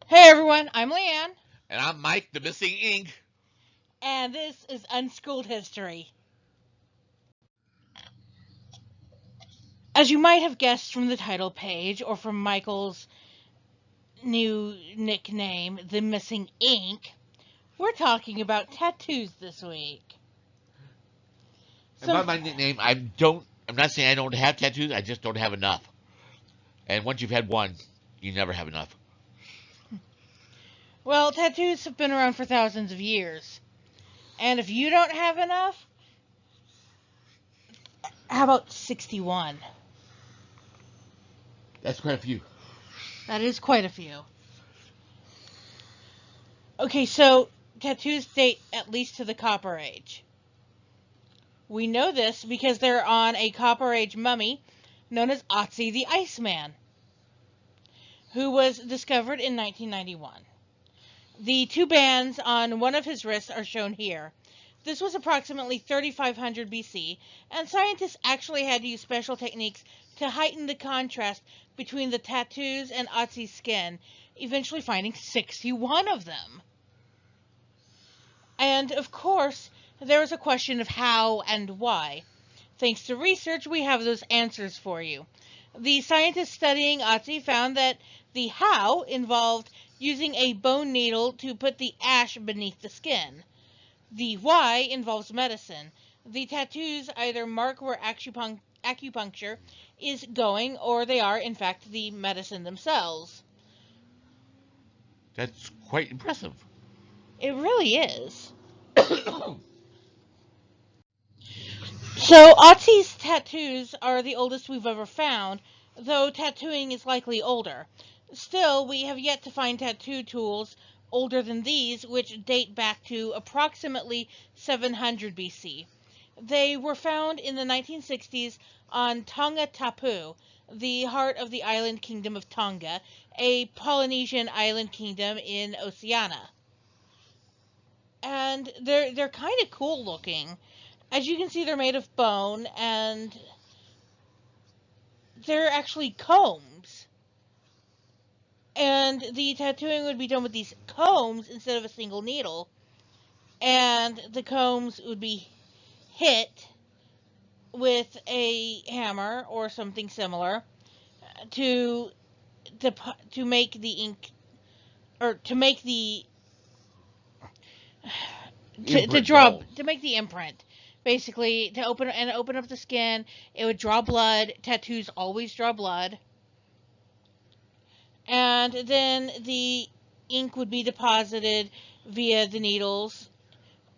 Hey everyone, I'm Leanne, And I'm Mike, the missing ink. and this is Unschooled History. As you might have guessed from the title page or from Michael's new nickname, the missing ink, we're talking about tattoos this week. And by Some, my nickname, I'm not saying I don't have tattoos, I just don't have enough. And once you've had one, you never have enough. well, tattoos have been around for thousands of years. And if you don't have enough, how about 61? That's quite a few. That is quite a few. Okay, so tattoos date at least to the Copper Age. We know this because they're on a Copper Age mummy known as Otzi the Iceman, who was discovered in 1991. The two bands on one of his wrists are shown here. This was approximately 3500 BC, and scientists actually had to use special techniques to heighten the contrast between the tattoos and Otzi's skin, eventually finding 61 of them. And of course, there is a question of how and why. Thanks to research, we have those answers for you. The scientists studying Otzi found that the how involved using a bone needle to put the ash beneath the skin. The why involves medicine. The tattoos either mark where acupuncture is going, or they are, in fact, the medicine themselves. That's quite impressive. It really is. So, Otzi's tattoos are the oldest we've ever found, though tattooing is likely older. Still, we have yet to find tattoo tools older than these, which date back to approximately 700 BC. They were found in the 1960s on Tonga Tapu, the heart of the island kingdom of Tonga, a Polynesian island kingdom in Oceania. And they're kind of cool looking. As you can see, they're made of bone, and they're actually combs. And the tattooing would be done with these combs instead of a single needle. And the combs would be hit with a hammer or something similar to to make the ink, or to make the to Imprint draw, go. to make the imprint. Basically, to open up the skin, it would draw blood. Tattoos always draw blood. And then the ink would be deposited via the needles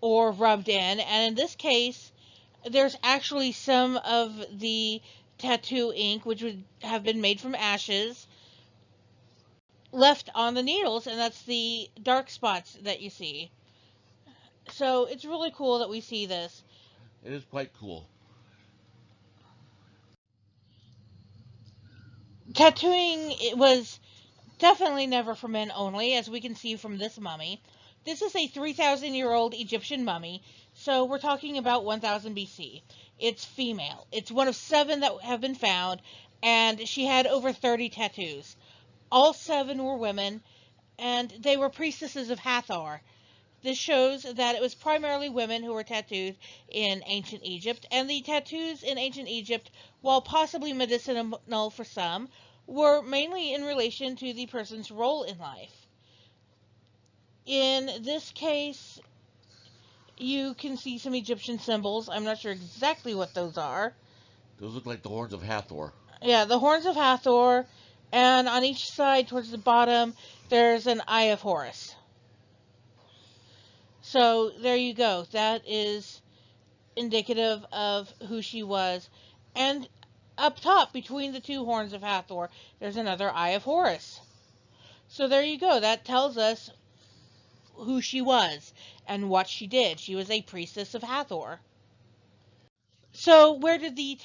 or rubbed in. And in this case, there's actually some of the tattoo ink, which would have been made from ashes, left on the needles, and that's the dark spots that you see. So it's really cool that we see this. It is quite cool. Tattooing, it was definitely never for men only, as we can see from this mummy. This is a 3,000-year-old Egyptian mummy, so we're talking about 1000 BC. It's female. It's one of 7 that have been found, and she had over 30 tattoos. All 7 were women, and they were priestesses of Hathor. This shows that it was primarily women who were tattooed in ancient Egypt, and the tattoos in ancient Egypt, while possibly medicinal for some, were mainly in relation to the person's role in life. In this case, you can see some Egyptian symbols. I'm not sure exactly what those are. Those look like the horns of Hathor. Yeah, the horns of Hathor, and on each side towards the bottom, there's an eye of Horus. So there you go. That is indicative of who she was. And up top, between the 2 horns of Hathor, there's another eye of Horus. So there you go. That tells us who she was and what she did. She was a priestess of Hathor. So where did the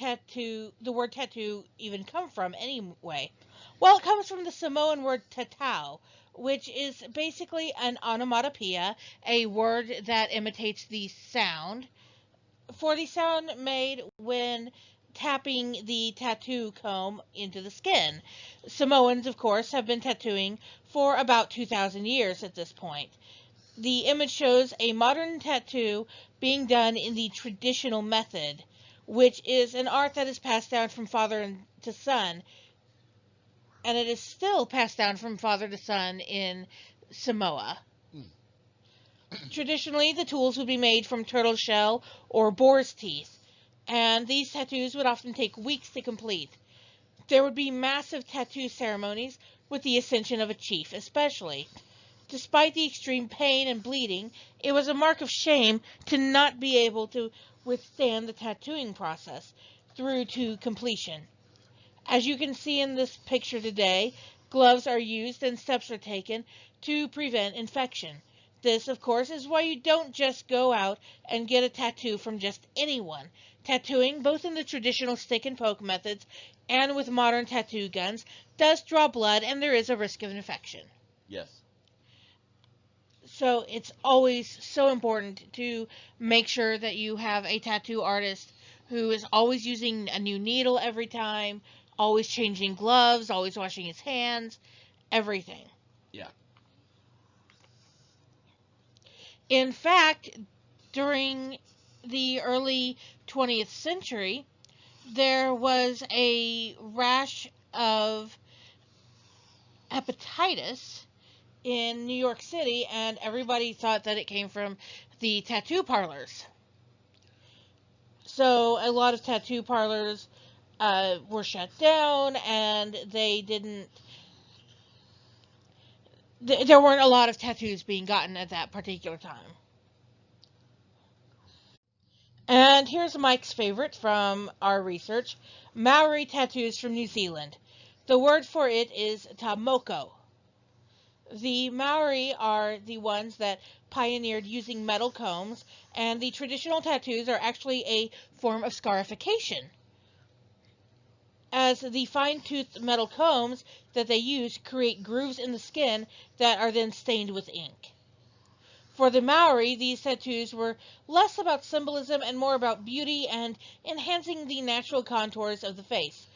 word tattoo even come from anyway? Well, it comes from the Samoan word tatau, which is basically an onomatopoeia, a word that imitates the sound, for the sound made when tapping the tattoo comb into the skin. Samoans, of course, have been tattooing for about 2,000 years at this point. The image shows a modern tattoo being done in the traditional method, which is an art that is passed down from father to son, and it is still passed down from father to son in Samoa. Traditionally, the tools would be made from turtle shell or boar's teeth, and these tattoos would often take weeks to complete. There would be massive tattoo ceremonies with the ascension of a chief especially. Despite the extreme pain and bleeding, it was a mark of shame to not be able to withstand the tattooing process through to completion. As you can see in this picture today, gloves are used and steps are taken to prevent infection. This, of course, is why you don't just go out and get a tattoo from just anyone. Tattooing, both in the traditional stick and poke methods and with modern tattoo guns, does draw blood and there is a risk of infection. Yes. So it's always so important to make sure that you have a tattoo artist who is always using a new needle every time, always changing gloves, always washing his hands, everything. Yeah. In fact, during the early 20th century, there was a rash of hepatitis in New York City, and everybody thought that it came from the tattoo parlors. So a lot of tattoo parlors were shut down, and there weren't a lot of tattoos being gotten at that particular time. And here's Mike's favorite from our research, Maori tattoos from New Zealand. The word for it is tamoko. The Maori are the ones that pioneered using metal combs, and the traditional tattoos are actually a form of scarification, as the fine-toothed metal combs that they use create grooves in the skin that are then stained with ink. For the Maori, these tattoos were less about symbolism and more about beauty and enhancing the natural contours of the face.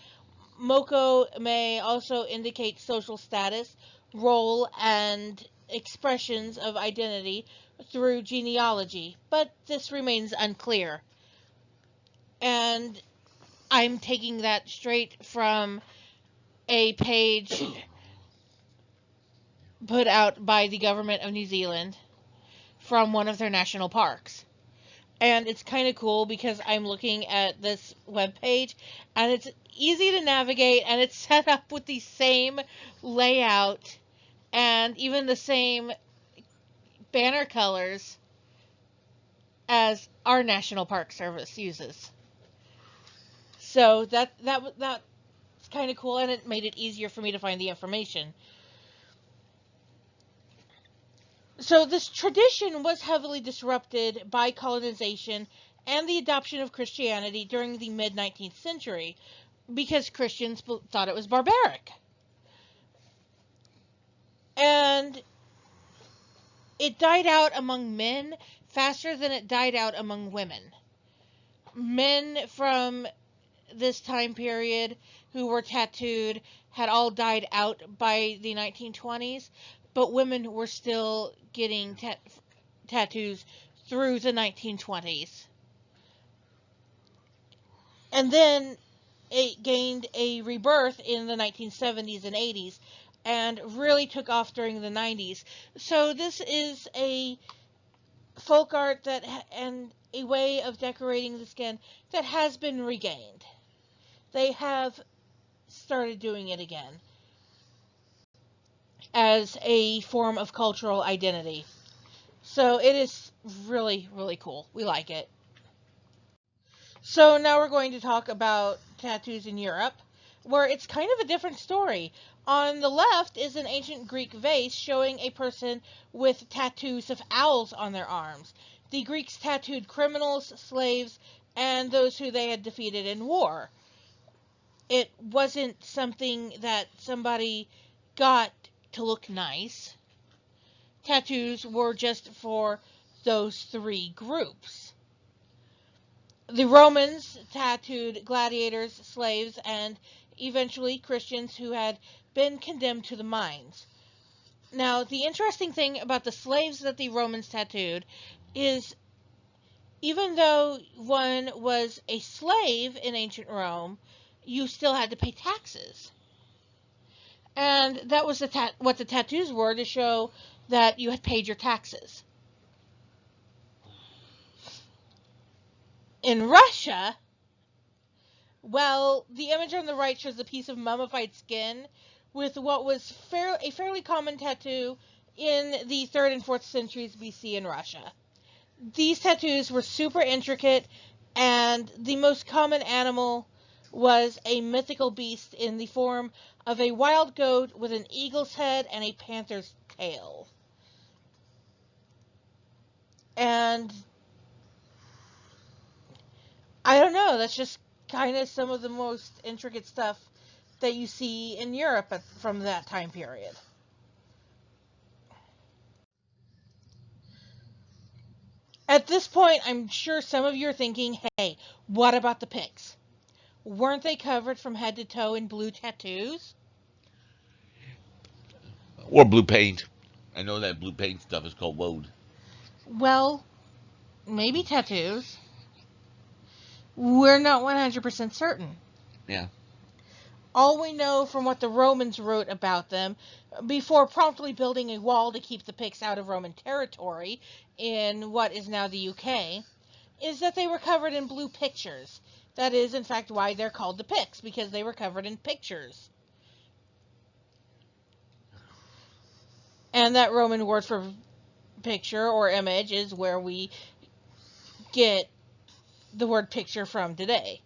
Moko may also indicate social status, role, and expressions of identity through genealogy, but this remains unclear. And I'm taking that straight from a page put out by the government of New Zealand from one of their national parks. And it's kind of cool because I'm looking at this webpage and it's easy to navigate and it's set up with the same layout and even the same banner colors as our National Park Service uses. So that's kind of cool, and it made it easier for me to find the information. So this tradition was heavily disrupted by colonization and the adoption of Christianity during the mid-19th century because Christians thought it was barbaric. And it died out among men faster than it died out among women. Men from this time period who were tattooed had all died out by the 1920s, but women were still getting tattoos through the 1920s. And then it gained a rebirth in the 1970s and 80s and really took off during the 90s. So this is a folk art and a way of decorating the skin that has been regained. They have started doing it again as a form of cultural identity. So it is really, really cool. We like it. So now we're going to talk about tattoos in Europe, where it's kind of a different story. On the left is an ancient Greek vase showing a person with tattoos of owls on their arms. The Greeks tattooed criminals, slaves, and those who they had defeated in war. It wasn't something that somebody got to look nice. Tattoos were just for those three groups. The Romans tattooed gladiators, slaves, and eventually Christians who had been condemned to the mines. Now, the interesting thing about the slaves that the Romans tattooed is even though one was a slave in ancient Rome, you still had to pay taxes. And that was what the tattoos were, to show that you had paid your taxes. In Russia, well, the image on the right shows a piece of mummified skin with what was a fairly common tattoo in the 3rd and 4th centuries BC in Russia. These tattoos were super intricate, and the most common animal was a mythical beast in the form of a wild goat with an eagle's head and a panther's tail. And I don't know, that's just kind of some of the most intricate stuff that you see in Europe from that time period. At this point, I'm sure some of you are thinking, hey, what about the pigs? Weren't they covered from head to toe in blue tattoos? Or blue paint. I know that blue paint stuff is called woad. Well, maybe tattoos. We're not 100% certain. Yeah. All we know from what the Romans wrote about them, before promptly building a wall to keep the Picts out of Roman territory in what is now the UK, is that they were covered in blue pictures. That is, in fact, why they're called the Picts, because they were covered in pictures. And that Roman word for picture or image is where we get the word picture from today.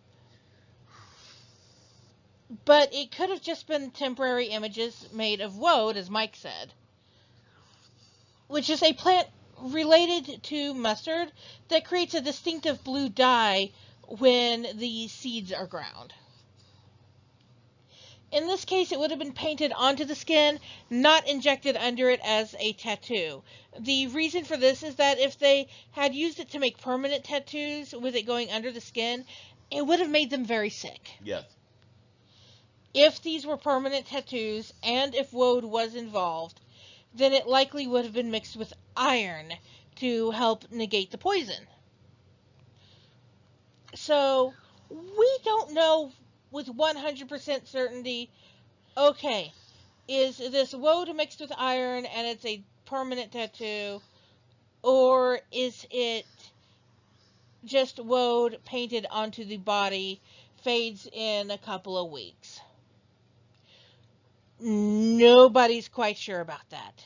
But it could have just been temporary images made of woad, as Mike said, which is a plant related to mustard that creates a distinctive blue dye when the seeds are ground. In this case, it would have been painted onto the skin, not injected under it as a tattoo. The reason for this is that if they had used it to make permanent tattoos with it going under the skin, it would have made them very sick. Yes. If these were permanent tattoos, and if woad was involved, then it likely would have been mixed with iron to help negate the poison. So, we don't know with 100% certainty, okay, is this woad mixed with iron and it's a permanent tattoo, or is it just woad painted onto the body, fades in a couple of weeks? Nobody's quite sure about that.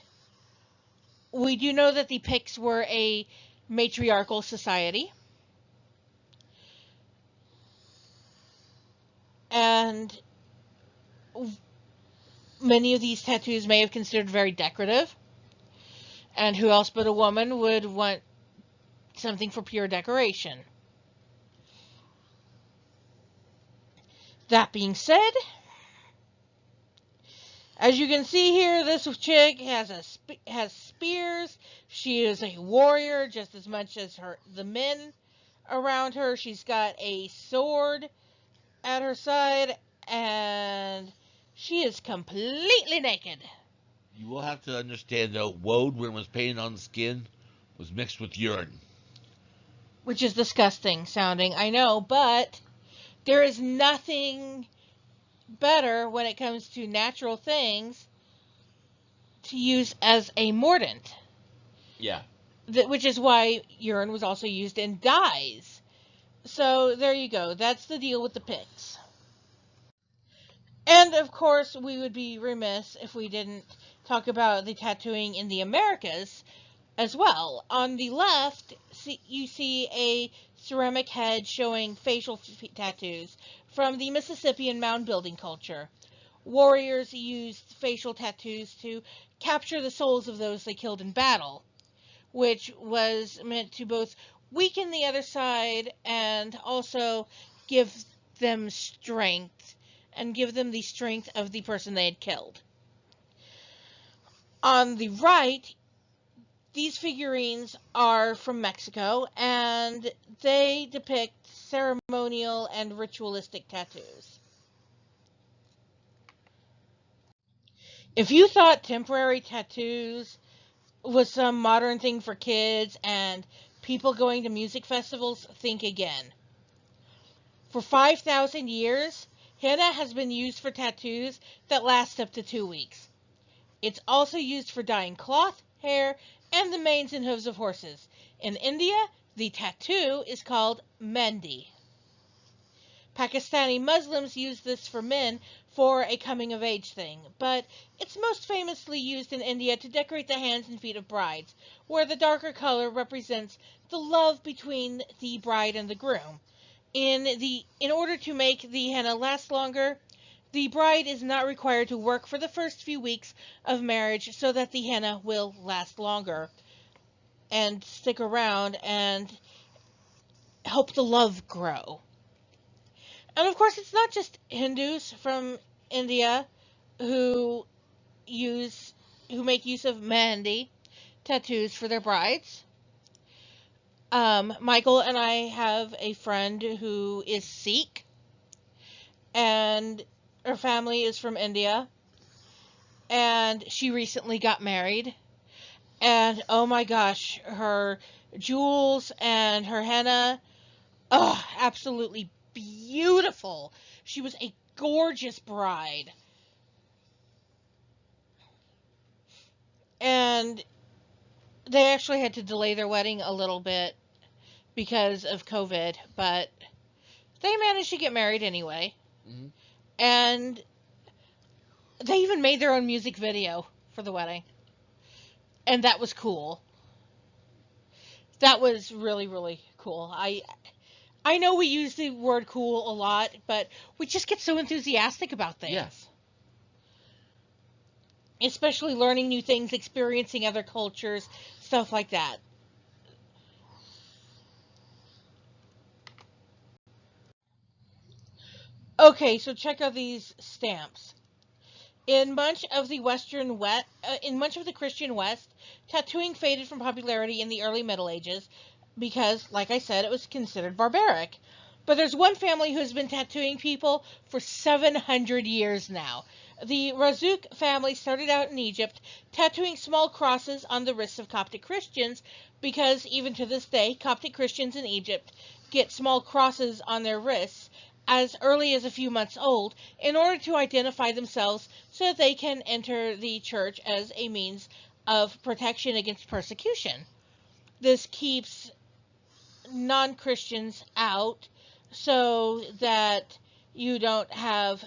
We do know that the Picts were a matriarchal society, and many of these tattoos may have considered very decorative, and who else but a woman would want something for pure decoration? That being said, as you can see here, this chick has spears. She is a warrior just as much as the men around her. She's got a sword at her side, and she is completely naked. You will have to understand, though, woad, when it was painted on the skin, was mixed with urine. Which is disgusting sounding, I know, but there is nothing better when it comes to natural things to use as a mordant. Yeah. Which is why urine was also used in dyes. So there you go. That's the deal with the Picts. And of course, we would be remiss if we didn't talk about the tattooing in the Americas as well. On the left, you see a ceramic head showing facial tattoos from the Mississippian mound building culture. Warriors used facial tattoos to capture the souls of those they killed in battle, which was meant to both weaken the other side and also give them strength, and give them the strength of the person they had killed. On the right, These figurines are from Mexico, and they depict ceremonial and ritualistic tattoos. If you thought temporary tattoos was some modern thing for kids and people going to music festivals, think again. For 5,000 years, henna has been used for tattoos that last up to 2 weeks. It's also used for dyeing cloth, hair, and the manes and hooves of horses. In India, the tattoo is called mehndi. Pakistani Muslims use this for men for a coming-of-age thing, but it's most famously used in India to decorate the hands and feet of brides, where the darker color represents the love between the bride and the groom. In order to make the henna last longer, the bride is not required to work for the first few weeks of marriage so that the henna will last longer and stick around and help the love grow. And of course, it's not just Hindus from India who make use of mehndi tattoos for their brides. Michael and I have a friend who is Sikh, and her family is from India, and she recently got married. And oh my gosh, her jewels and her henna, absolutely beautiful. She was a gorgeous bride. And they actually had to delay their wedding a little bit because of COVID, but they managed to get married anyway. Mm-hmm. And they even made their own music video for the wedding. And that was cool. That was really, really cool. I know we use the word cool a lot, but we just get so enthusiastic about things. Yes. Especially learning new things, experiencing other cultures, stuff like that. Okay, so check out these stamps. In much of the Christian West, tattooing faded from popularity in the early Middle Ages because, like I said, it was considered barbaric. But there's one family who has been tattooing people for 700 years now. The Razzouk family started out in Egypt, tattooing small crosses on the wrists of Coptic Christians because even to this day, Coptic Christians in Egypt get small crosses on their wrists as early as a few months old in order to identify themselves so that they can enter the church as a means of protection against persecution. This keeps non-Christians out so that you don't have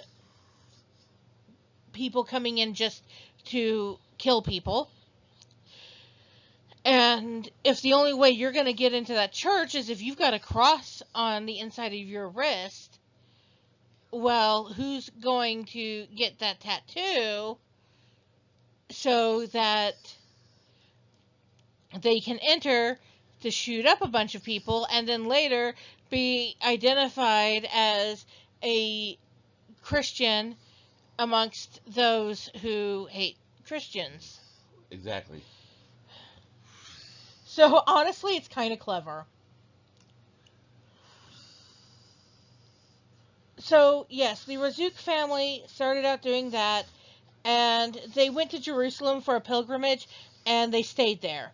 people coming in just to kill people. And if the only way you're going to get into that church is if you've got a cross on the inside of your wrist, well, who's going to get that tattoo so that they can enter to shoot up a bunch of people and then later be identified as a Christian amongst those who hate Christians? Exactly. So honestly, it's kind of clever. So yes, the Razzouk family started out doing that, and they went to Jerusalem for a pilgrimage, and they stayed there.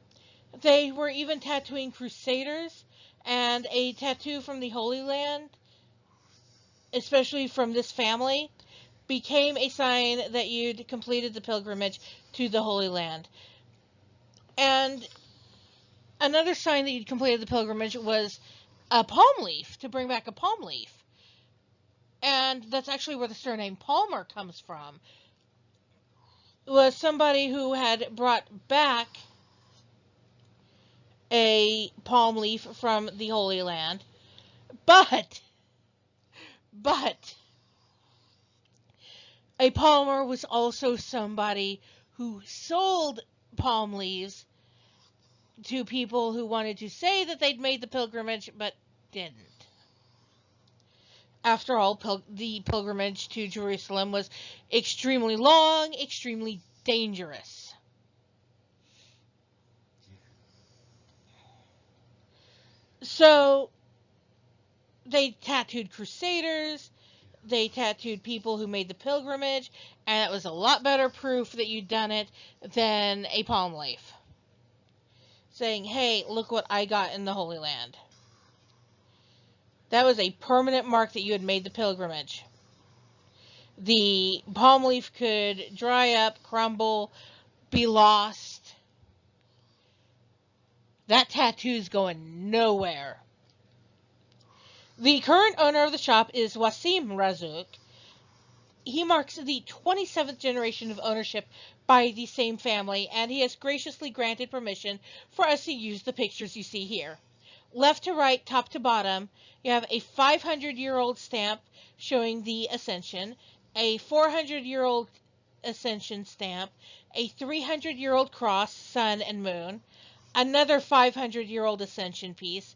They were even tattooing crusaders, and a tattoo from the Holy Land, especially from this family, became a sign that you'd completed the pilgrimage to the Holy Land. And another sign that you'd completed the pilgrimage was a palm leaf, to bring back a palm leaf. And that's actually where the surname Palmer comes from. It was somebody who had brought back a palm leaf from the Holy Land. But a palmer was also somebody who sold palm leaves to people who wanted to say that they'd made the pilgrimage but didn't. After all, the pilgrimage to Jerusalem was extremely long, extremely dangerous. So they tattooed crusaders, they tattooed people who made the pilgrimage, and it was a lot better proof that you'd done it than a palm leaf. Saying, hey, look what I got in the Holy Land. That was a permanent mark that you had made the pilgrimage. The palm leaf could dry up, crumble, be lost. That tattoo's going nowhere. The current owner of the shop is Wasim Razzouk. He marks the 27th generation of ownership by the same family, and he has graciously granted permission for us to use the pictures you see here. Left to right, top to bottom, you have a 500-year-old stamp showing the Ascension, a 400-year-old Ascension stamp, a 300-year-old cross, sun and moon, another 500-year-old Ascension piece,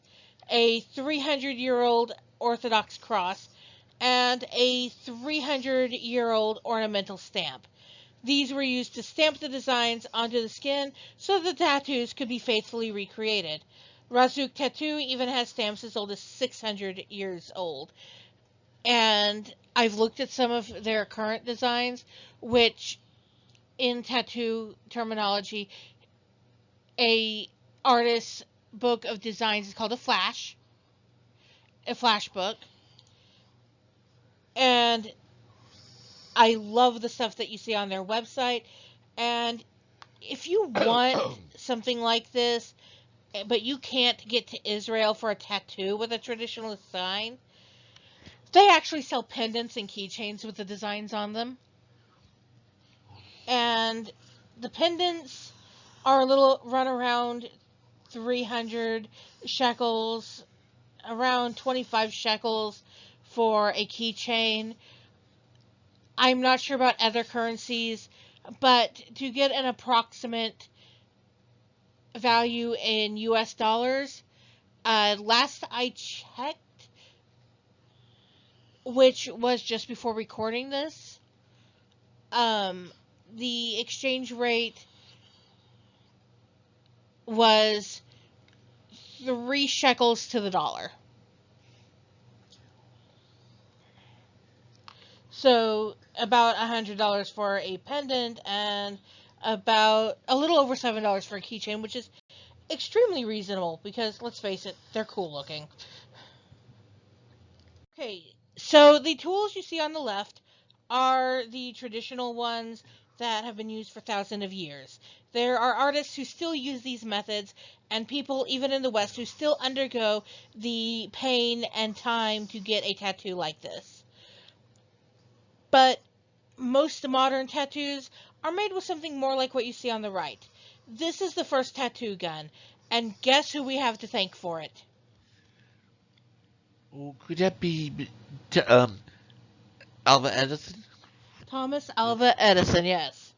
a 300-year-old Orthodox cross, and a 300-year-old ornamental stamp. These were used to stamp the designs onto the skin so the tattoos could be faithfully recreated. Razzouk Tattoo even has stamps as old as 600 years old. And I've looked at some of their current designs, which in tattoo terminology, a artist's book of designs is called a flash book. And I love the stuff that you see on their website. And if you want something like this, but you can't get to Israel for a tattoo with a traditional design, they actually sell pendants and keychains with the designs on them. And the pendants are a little run around 300 shekels, around 25 shekels for a keychain. I'm not sure about other currencies, but to get an approximate value in US dollars, last I checked, which was just before recording this, the exchange rate was 3 shekels to the dollar. So about $100 for a pendant and about a little over $7 for a keychain, which is extremely reasonable because, let's face it, they're cool looking. Okay, so the tools you see on the left are the traditional ones that have been used for thousands of years. There are artists who still use these methods, and people even in the West who still undergo the pain and time to get a tattoo like this. But most modern tattoos are made with something more like what you see on the right. This is the first tattoo gun, and guess who we have to thank for it? Oh, could that be Alva Edison? Thomas Alva Edison, yes.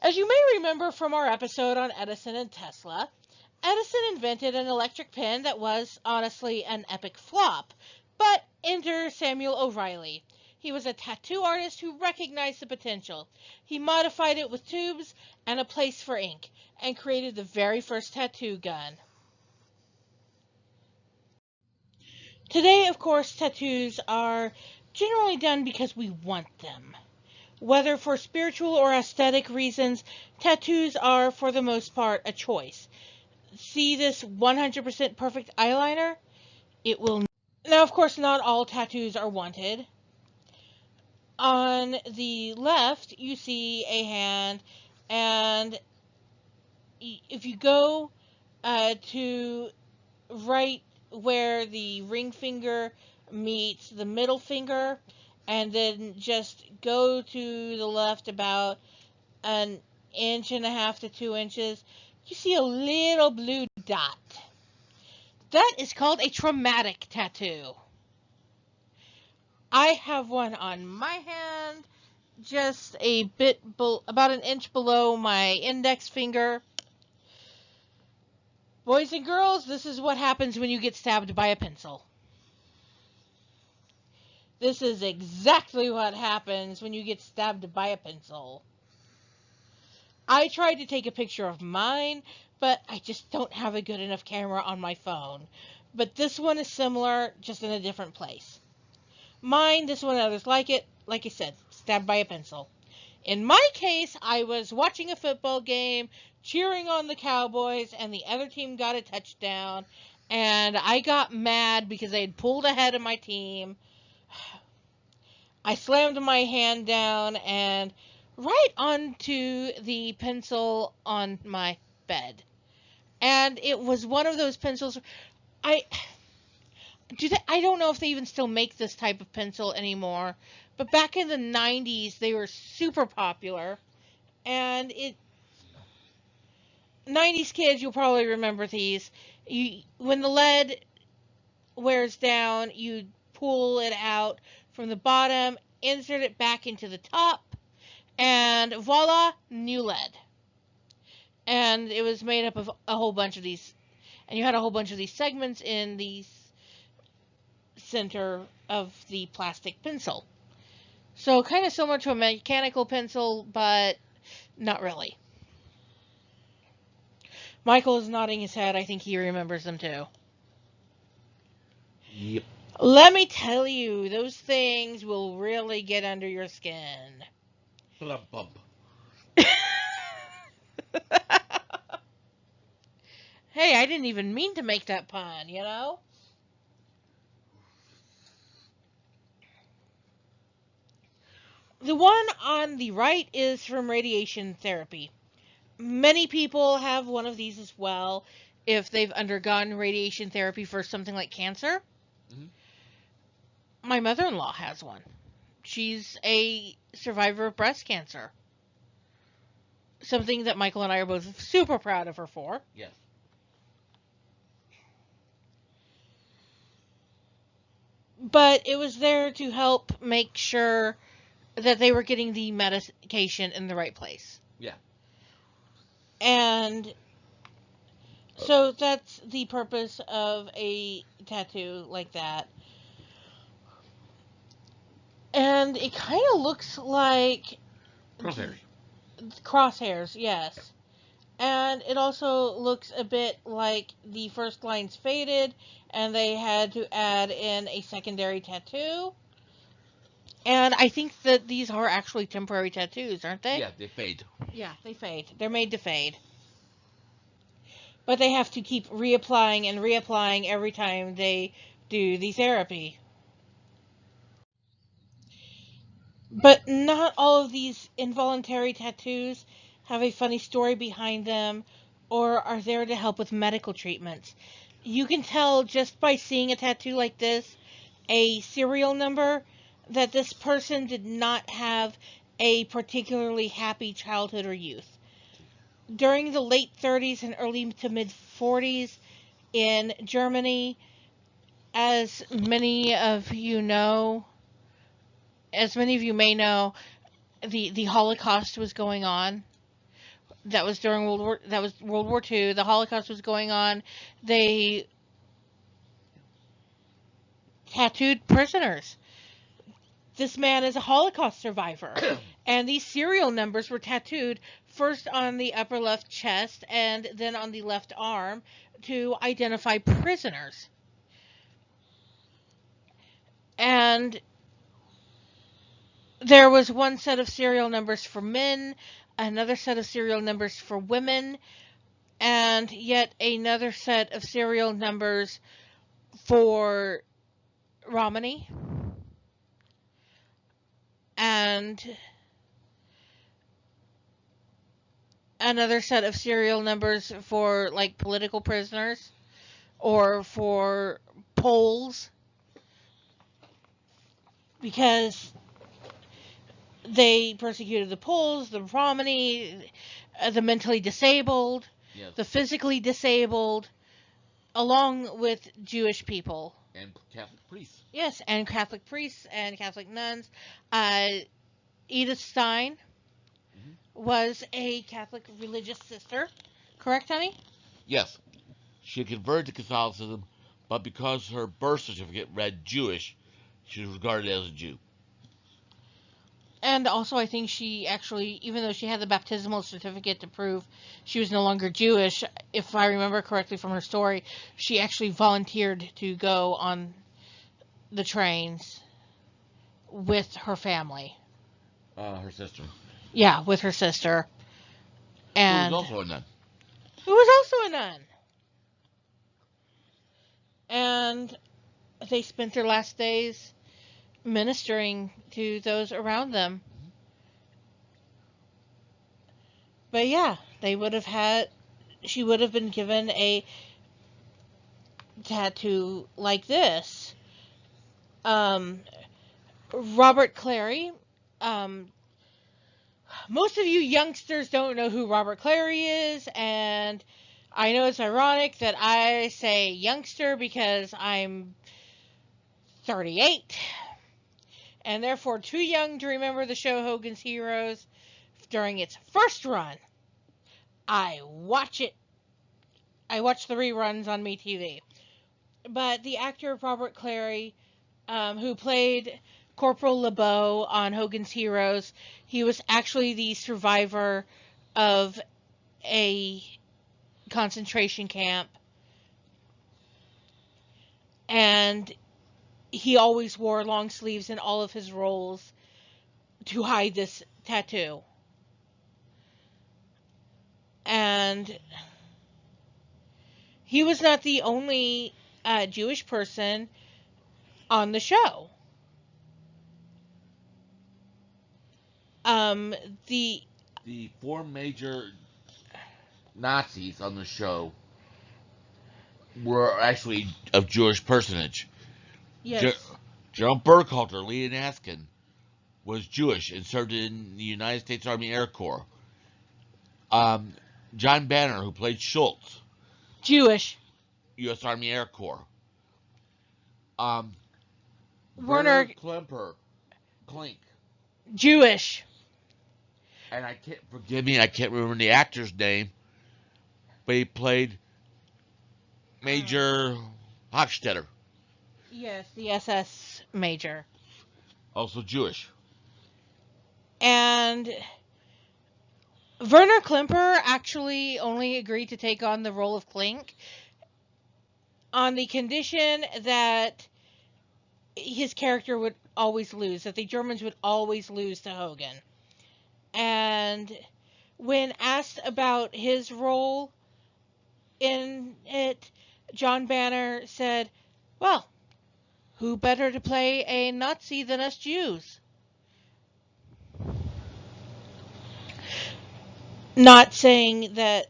As you may remember from our episode on Edison and Tesla, Edison invented an electric pen that was, honestly, an epic flop. But enter Samuel O'Reilly. He was a tattoo artist who recognized the potential. He modified it with tubes and a place for ink, and created the very first tattoo gun. Today, of course, tattoos are generally done because we want them. Whether for spiritual or aesthetic reasons, tattoos are, for the most part, a choice. See this 100% perfect eyeliner? It will. Now, of course, not all tattoos are wanted. On the left, you see a hand, and if you go to right where the ring finger meets the middle finger, and then just go to the left about an inch and a half to 2 inches, you see a little blue dot. That is called a traumatic tattoo. I have one on my hand, just a bit, about an inch below my index finger. Boys and girls, this is what happens when you get stabbed by a pencil. This is exactly what happens when you get stabbed by a pencil. I tried to take a picture of mine, but I just don't have a good enough camera on my phone. But this one is similar, just in a different place. Mine, this one, others like it, like I said, stabbed by a pencil. In my case, I was watching a football game, cheering on the Cowboys, and the other team got a touchdown, and I got mad because they had pulled ahead of my team. I slammed my hand down and right onto the pencil on my bed. And it was one of those pencils. I I don't know if they even still make this type of pencil anymore, but back in the 90s they were super popular. And 90s kids, you'll probably remember these. When the lead wears down, you pull it out from the bottom, insert it back into the top, and voila, new lead. And it was made up of a whole bunch of these, and you had a whole bunch of these segments in the center of the plastic pencil. So kind of similar to a mechanical pencil, but not really. Michael is nodding his head. I think he remembers them too. Yep. Let me tell you, those things will really get under your skin. Plump bump. Hey, I didn't even mean to make that pun, you know? The one on the right is from radiation therapy. Many people have one of these as well if they've undergone radiation therapy for something like cancer. Mm-hmm. My mother-in-law has one. She's a survivor of breast cancer. Something that Michael and I are both super proud of her for. Yes. But it was there to help make sure that they were getting the medication in the right place. Yeah. And so that's the purpose of a tattoo like that. And it kind of looks like Crosshairs. Crosshairs, yes. And it also looks a bit like the first line's faded, and they had to add in a secondary tattoo. And I think that these are actually temporary tattoos, aren't they? Yeah, they fade. Yeah, they fade. They're made to fade. But they have to keep reapplying and reapplying every time they do the therapy. But not all of these involuntary tattoos have a funny story behind them or are there to help with medical treatments. You can tell just by seeing a tattoo like this, a serial number, that this person did not have a particularly happy childhood or youth. During the late 30s and early to mid 40s in Germany, as many of you know, as many of you may know, the Holocaust was going on. That was during World War II. The Holocaust was going on. They tattooed prisoners. This man is a Holocaust survivor. And these serial numbers were tattooed first on the upper left chest and then on the left arm to identify prisoners. And there was one set of serial numbers for men, another set of serial numbers for women, and yet another set of serial numbers for Romani, and another set of serial numbers for like political prisoners or for Poles, because they persecuted the Poles, the Romani, the mentally disabled, Yes. the physically disabled, along with Jewish people. And Catholic priests. Yes, and Catholic priests and Catholic nuns. Edith Stein was a Catholic religious sister. Correct, honey? Yes. She converted to Catholicism, but because her birth certificate read Jewish, she was regarded as a Jew. And also, I think she actually, even though she had the baptismal certificate to prove she was no longer Jewish, if I remember correctly from her story, she actually volunteered to go on the trains with her family. Her sister, Yeah, with her sister. who was And also a nun. who was also a nun. And they spent their last days ministering to those around them. But yeah, they would have had, she would have been given a tattoo like this. Um, Robert Clary. Um, Most of you youngsters don't know who Robert Clary is, and I know it's ironic that I say youngster because I'm 38, and therefore too young to remember the show Hogan's Heroes during its first run. I watch it. I watch the reruns on MeTV. But the actor Robert Clary, who played Corporal LeBeau on Hogan's Heroes, he was actually the survivor of a concentration camp, and he always wore long sleeves in all of his roles to hide this tattoo. And he was not the only Jewish person on the show. Um, the The four major Nazis on the show were actually of Jewish personage. Yes, General Burkhalter, Leon Askin, was Jewish and served in the United States Army Air Corps. Um, John Banner, who played Schultz, Jewish. U.S. Army Air Corps. Um, Werner Werner, Klemper, Klink, Jewish. and forgive me, I can't remember the actor's name, but he played Major Hochstetter, Yes, the SS major. also Jewish. And Werner Klemper actually only agreed to take on the role of Klink on the condition that his character would always lose, that the Germans would always lose to Hogan. And when asked about his role in it, John Banner said, well, who better to play a Nazi than us Jews? Not saying that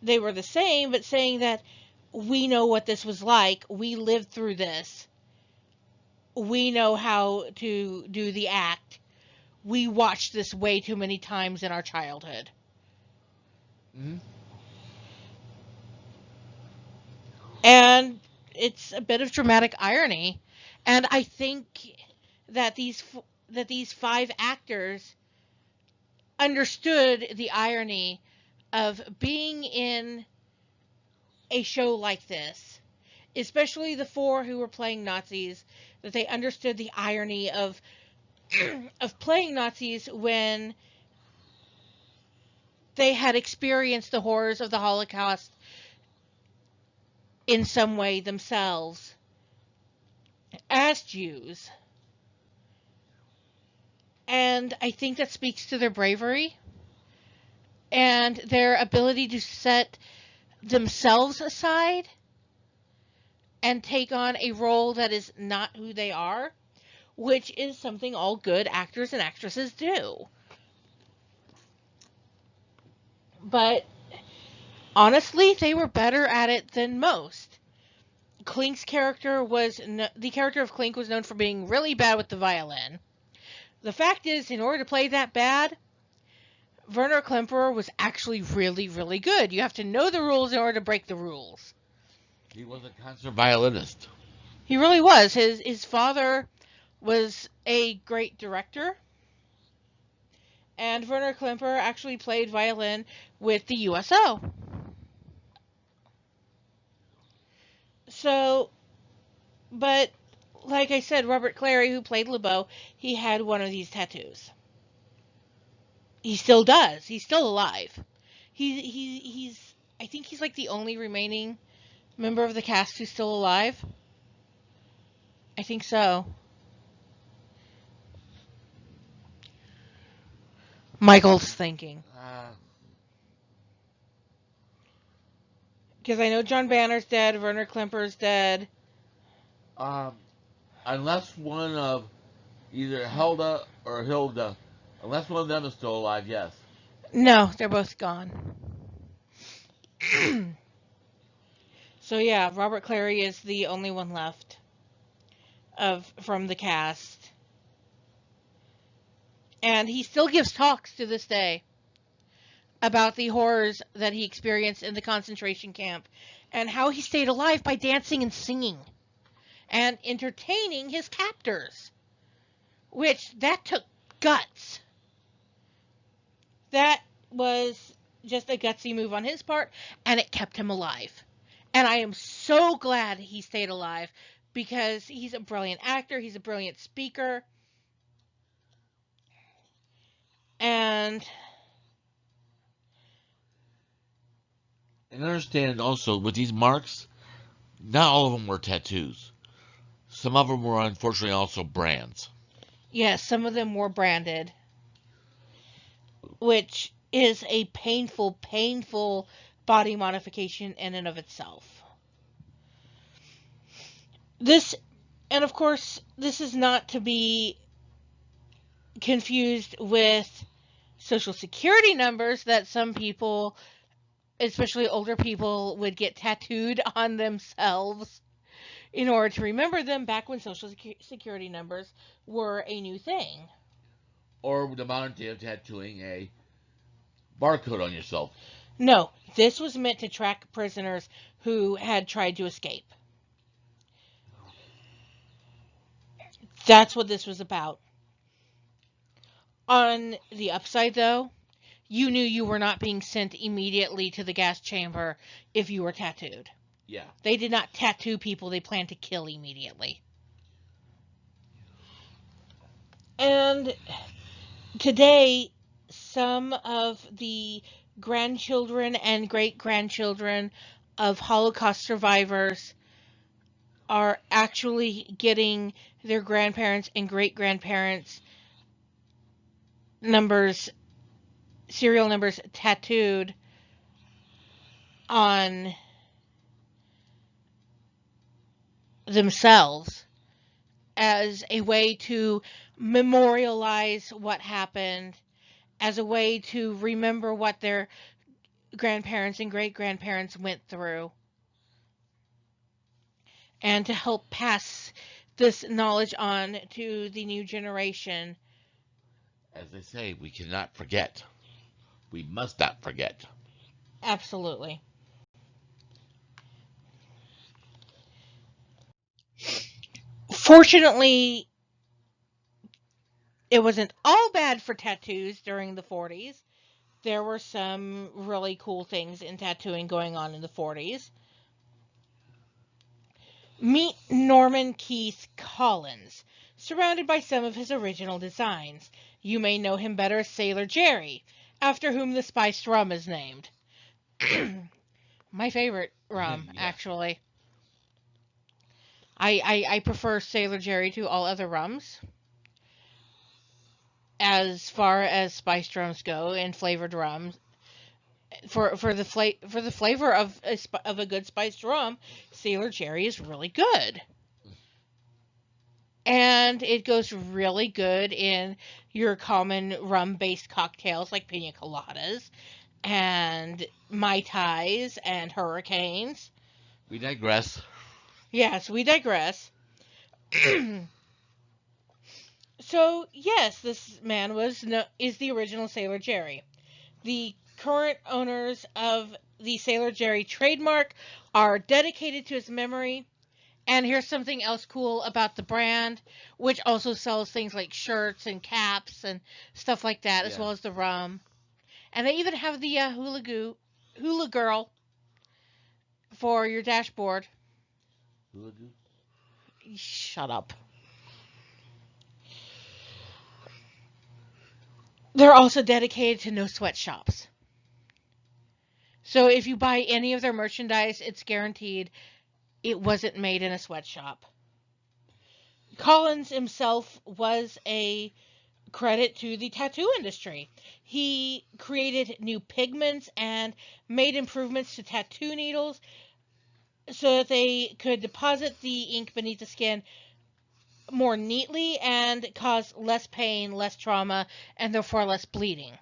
they were the same, but saying that we know what this was like. We lived through this. We know how to do the act. We watched this way too many times in our childhood. Mm-hmm. And it's a bit of dramatic irony. And I think that these five actors understood the irony of being in a show like this, especially the four who were playing Nazis, that they understood the irony of of playing Nazis when they had experienced the horrors of the Holocaust in some way themselves as Jews. And I think that speaks to their bravery and their ability to set themselves aside and take on a role that is not who they are, which is something all good actors and actresses do. But honestly, they were better at it than most. Klink's character was the character of Klink was known for being really bad with the violin. The fact is, in order to play that bad, Werner Klemperer was actually really, really good. You have to know the rules in order to break the rules. He was a concert violinist. He really was. His father was a great director, and Werner Klemperer actually played violin with the USO. So, but like I said, Robert Clary, who played LeBeau, he had one of these tattoos. He still does. He's still alive. He's I think he's like the only remaining member of the cast who's still alive. I think so. Michael's thinking. Because I know John Banner's dead, Werner Klemper's dead. Unless one of either Helda or Hilda, unless one of them is still alive, yes. No, they're both gone. So yeah, Robert Clary is the only one left from the cast. And he still gives talks to this day about the horrors that he experienced in the concentration camp and how he stayed alive by dancing and singing and entertaining his captors, which that took guts. That was just a gutsy move on his part, and it kept him alive. And I am so glad he stayed alive because he's a brilliant actor, he's a brilliant speaker, and understand also with these marks, not all of them were tattoos. Some of them were unfortunately also brands. yes, some of them were branded, which is a painful, painful body modification in and of itself. This, and of course, this is not to be confused with Social Security numbers that some people, especially older people, would get tattooed on themselves in order to remember them back when Social Security numbers were a new thing. Or the modern day of tattooing a barcode on yourself. No, this was meant to track prisoners who had tried to escape. That's what this was about. On the upside, though, you knew you were not being sent immediately to the gas chamber if you were tattooed. Yeah. They did not tattoo people they planned to kill immediately. And today, some of the grandchildren and great-grandchildren of Holocaust survivors are actually getting their grandparents and great-grandparents serial numbers tattooed on themselves as a way to memorialize what happened, as a way to remember what their grandparents and great-grandparents went through, and to help pass this knowledge on to the new generation. As they say, we cannot forget. We must not forget. Absolutely. Fortunately, it wasn't all bad for tattoos during the 40s. There were some really cool things in tattooing going on in the 40s. Meet Norman Keith Collins, surrounded by some of his original designs. You may know him better as Sailor Jerry, after whom the spiced rum is named. My favorite rum, Yeah. actually. I prefer Sailor Jerry to all other rums. As far as spiced rums go and flavored rums, for the flavor of a good spiced rum, Sailor Jerry is really good. And it goes really good in your common rum-based cocktails like pina coladas and Mai Tais and hurricanes. We digress. Yes, we digress. So, yes, this man is the original Sailor Jerry. The current owners of the Sailor Jerry trademark are dedicated to his memory. And here's something else cool about the brand, which also sells things like shirts and caps and stuff like that, as well as the rum. And they even have the hula girl for your dashboard. Hula Goo? Shut up. They're also dedicated to no sweatshops. So if you buy any of their merchandise, it's guaranteed it wasn't made in a sweatshop. Collins himself was a credit to the tattoo industry. He created new pigments and made improvements to tattoo needles so that they could deposit the ink beneath the skin more neatly and cause less pain, less trauma, and therefore less bleeding.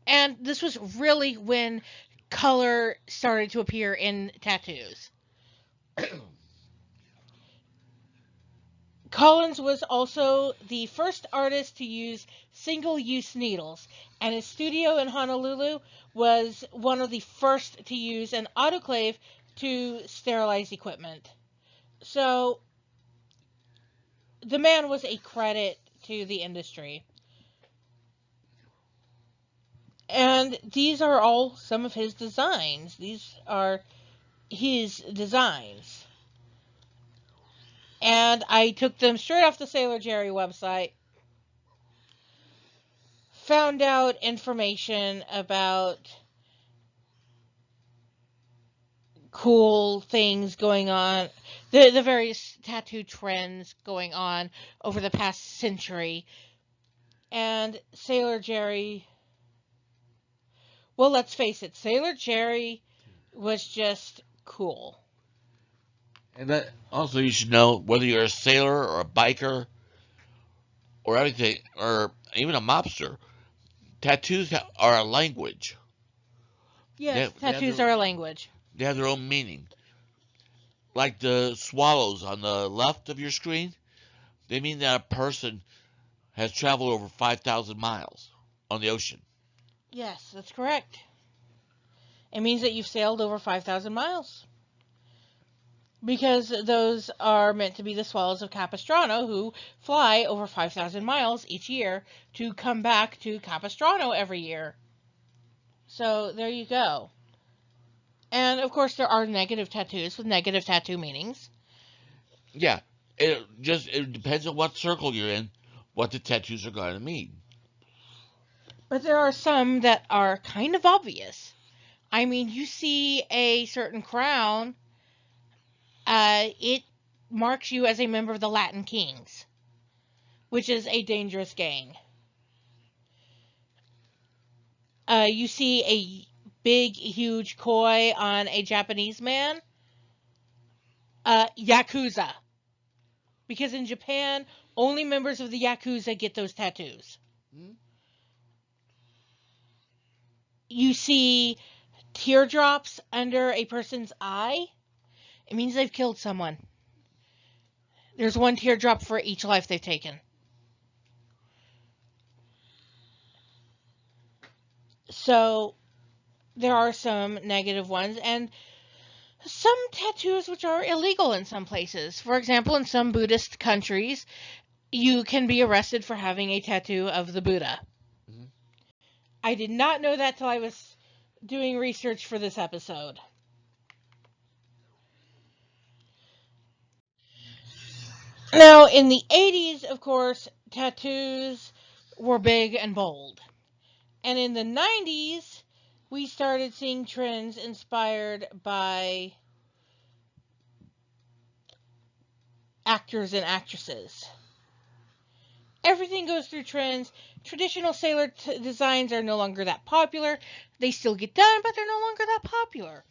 And this was really when color started to appear in tattoos. Collins was also the first artist to use single-use needles, and his studio in Honolulu was one of the first to use an autoclave to sterilize equipment. So the man was a credit to the industry. And these are all some of his designs. These are his designs. And I took them straight off the Sailor Jerry website. Found out information about cool things going on, the various tattoo trends going on over the past century. And Sailor Jerry, well, let's face it, Sailor Jerry was just cool. And that also, you should know, whether you're a sailor or a biker or anything, or even a mobster, tattoos are a language. Yes, tattoos are a language. They have their own meaning. Like the swallows on the left of your screen, they mean that a person has traveled over 5,000 miles on the ocean. Yes, that's correct. It means that you've sailed over 5,000 miles. Because those are meant to be the swallows of Capistrano who fly over 5,000 miles each year to come back to Capistrano every year. So there you go. And of course there are negative tattoos with negative tattoo meanings. Yeah, it depends on what circle you're in, what the tattoos are going to mean. But there are some that are kind of obvious. I mean, you see a certain crown, it marks you as a member of the Latin Kings, which is a dangerous gang. You see a big, huge koi on a Japanese man, Yakuza. Because in Japan, only members of the Yakuza get those tattoos. Hmm? You see teardrops under a person's eye, it means they've killed someone. There's one teardrop for each life they've taken. So there are some negative ones, and some tattoos which are illegal in some places. For example, in some Buddhist countries, you can be arrested for having a tattoo of the Buddha. Mm-hmm. I did not know that till I was doing research for this episode. Now, in the 80s, of course, tattoos were big and bold. And in the 90s, we started seeing trends inspired by actors and actresses. Everything goes through trends. Traditional sailor designs are no longer that popular. They still get done, but they're no longer that popular.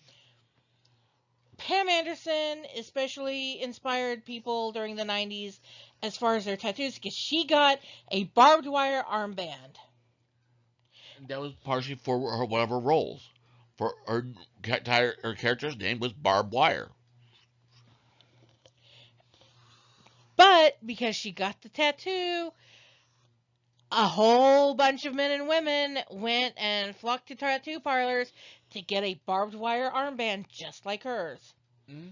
Pam Anderson especially inspired people during the 90s as far as their tattoos because she got a barbed wire armband. That was partially for one of her roles. For her character's name was Barbed Wire. But because she got the tattoo, a whole bunch of men and women went and flocked to tattoo parlors to get a barbed wire armband just like hers. Mm-hmm.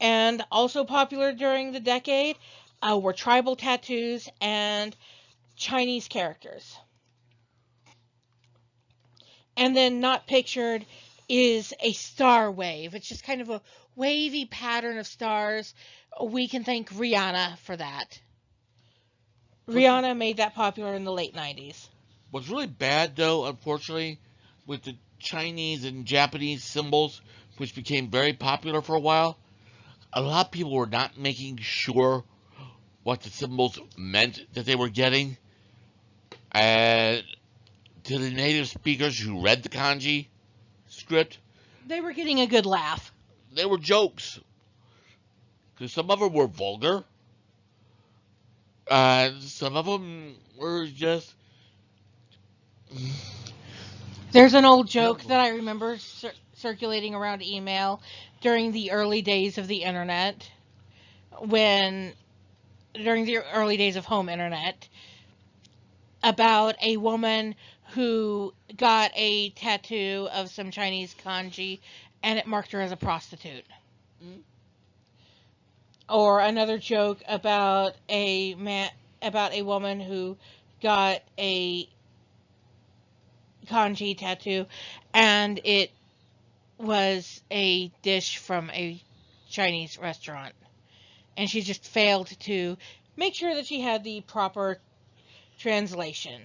And also popular during the decade were tribal tattoos and Chinese characters. And then not pictured is a star wave. It's just kind of a wavy pattern of stars. We can thank Rihanna for that. Rihanna made that popular in the late 90s. What's really bad, though, unfortunately, with the Chinese and Japanese symbols, which became very popular for a while, a lot of people were not making sure what the symbols meant that they were getting. And to the native speakers who read the kanji script, They were getting a good laugh. they were jokes. Because some of them were vulgar, and some of them were just. There's an old joke that I remember circulating around email during the early days of the internet, during the early days of home internet, about a woman who got a tattoo of some Chinese kanji and it marked her as a prostitute. Mm. Or another joke about a woman who got a kanji tattoo and it was a dish from a Chinese restaurant. And she just failed to make sure that she had the proper translation.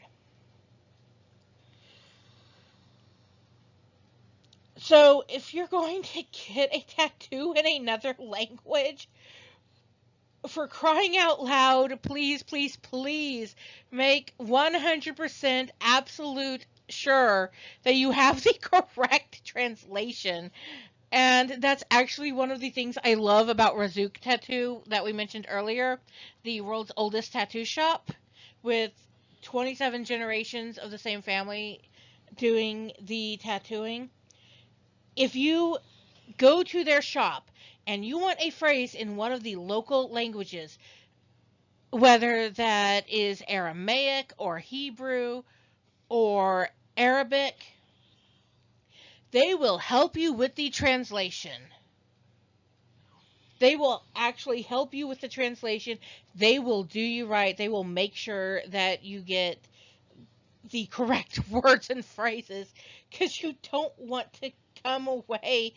So, if you're going to get a tattoo in another language, for crying out loud, please, please, please make 100% absolute sure that you have the correct translation. And that's actually one of the things I love about Razuk Tattoo that we mentioned earlier, the world's oldest tattoo shop with 27 generations of the same family doing the tattooing. If you go to their shop and you want a phrase in one of the local languages, whether that is Aramaic or Hebrew or Arabic, they will help you with the translation. They will actually help you with the translation. They will do you right. They will make sure that you get the correct words and phrases, because you don't want to come away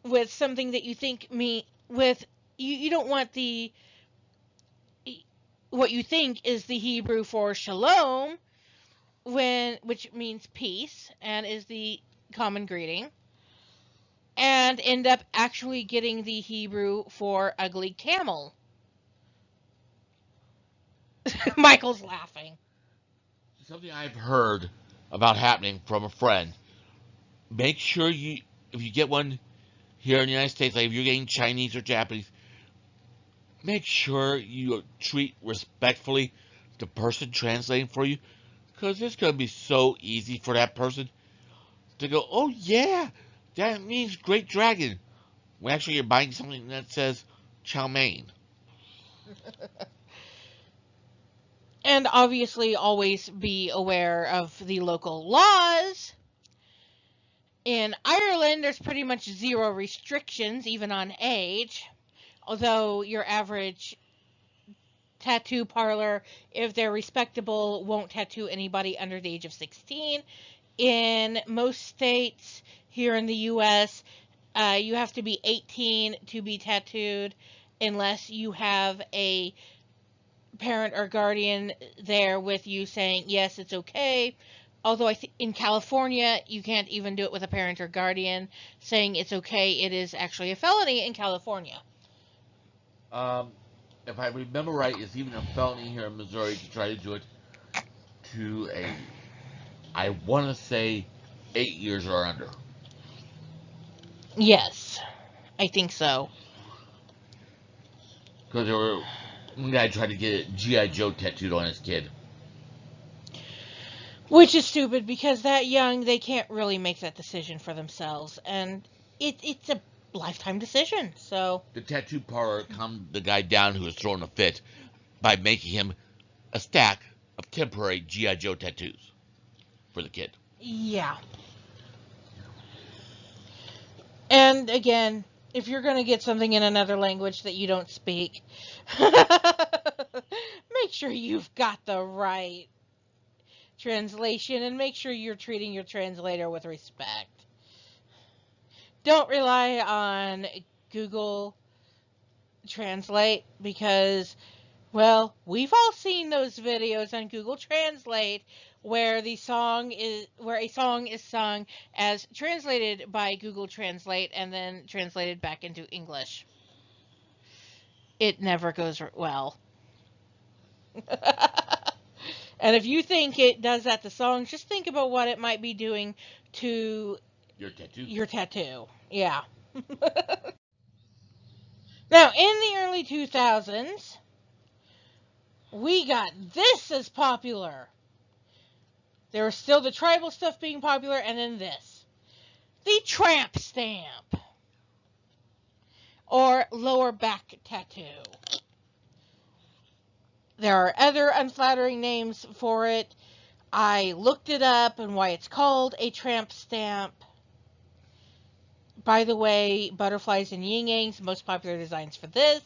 with something that you think you don't want what you think is the Hebrew for shalom, which means peace and is the common greeting, and end up actually getting the Hebrew for ugly camel. Michael's laughing. Something I've heard about happening from a friend. Make sure if you get one here in the United States, like if you're getting Chinese or Japanese, make sure you treat respectfully the person translating for you, because it's going to be so easy for that person to go, oh yeah, that means great dragon, when actually you're buying something that says chow mein. And obviously always be aware of the local laws. In Ireland, there's pretty much zero restrictions, even on age. Although your average tattoo parlor, if they're respectable, won't tattoo anybody under the age of 16. In most states here in the U.S., you have to be 18 to be tattooed unless you have a parent or guardian there with you saying, yes, it's okay. Although in California, you can't even do it with a parent or guardian saying it's okay. It is actually a felony in California. If I remember right, it's even a felony here in Missouri to try to do it to I want to say 8 years or under. Yes, I think so. Because one guy tried to get a G.I. Joe tattooed on his kid. Which is stupid, because that young, they can't really make that decision for themselves. And it's a lifetime decision, so. The tattoo parlor calmed the guy down who was throwing a fit by making him a stack of temporary G.I. Joe tattoos for the kid. Yeah. And again, if you're going to get something in another language that you don't speak, make sure you've got the right translation and make sure you're treating your translator with respect. Don't rely on Google Translate, because Well, we've all seen those videos on Google Translate where a song is sung as translated by Google Translate and then translated back into English. It never goes well. And if you think it does that to songs, just think about what it might be doing to Your tattoo. Yeah. Now, in the early 2000s, we got this as popular. There was still the tribal stuff being popular, and then this. The tramp stamp. Or lower back tattoo. There are other unflattering names for it. I looked it up and why it's called a tramp stamp. By the way, butterflies and yin-yangs, most popular designs for this.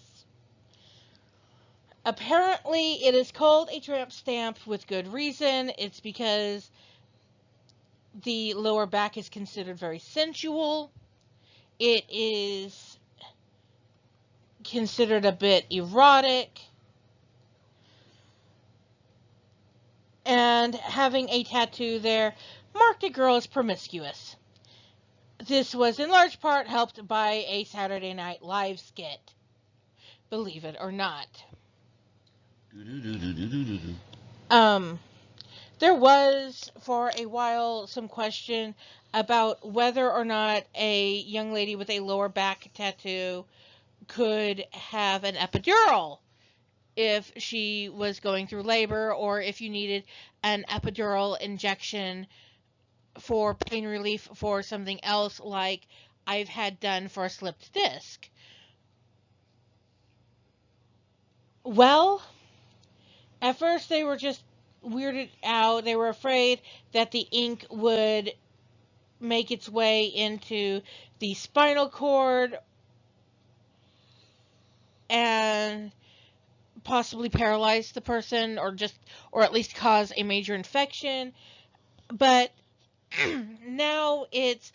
Apparently, it is called a tramp stamp with good reason. It's because the lower back is considered very sensual. It is considered a bit erotic. And having a tattoo there marked a girl as promiscuous. This was in large part helped by a Saturday Night Live skit. Believe it or not. There was, for a while, some question about whether or not a young lady with a lower back tattoo could have an epidural if she was going through labor, or if you needed an epidural injection for pain relief for something else like I've had done for a slipped disc. Well, at first they were just weirded out. They were afraid that the ink would make its way into the spinal cord and possibly paralyze the person, or at least cause a major infection. But now it's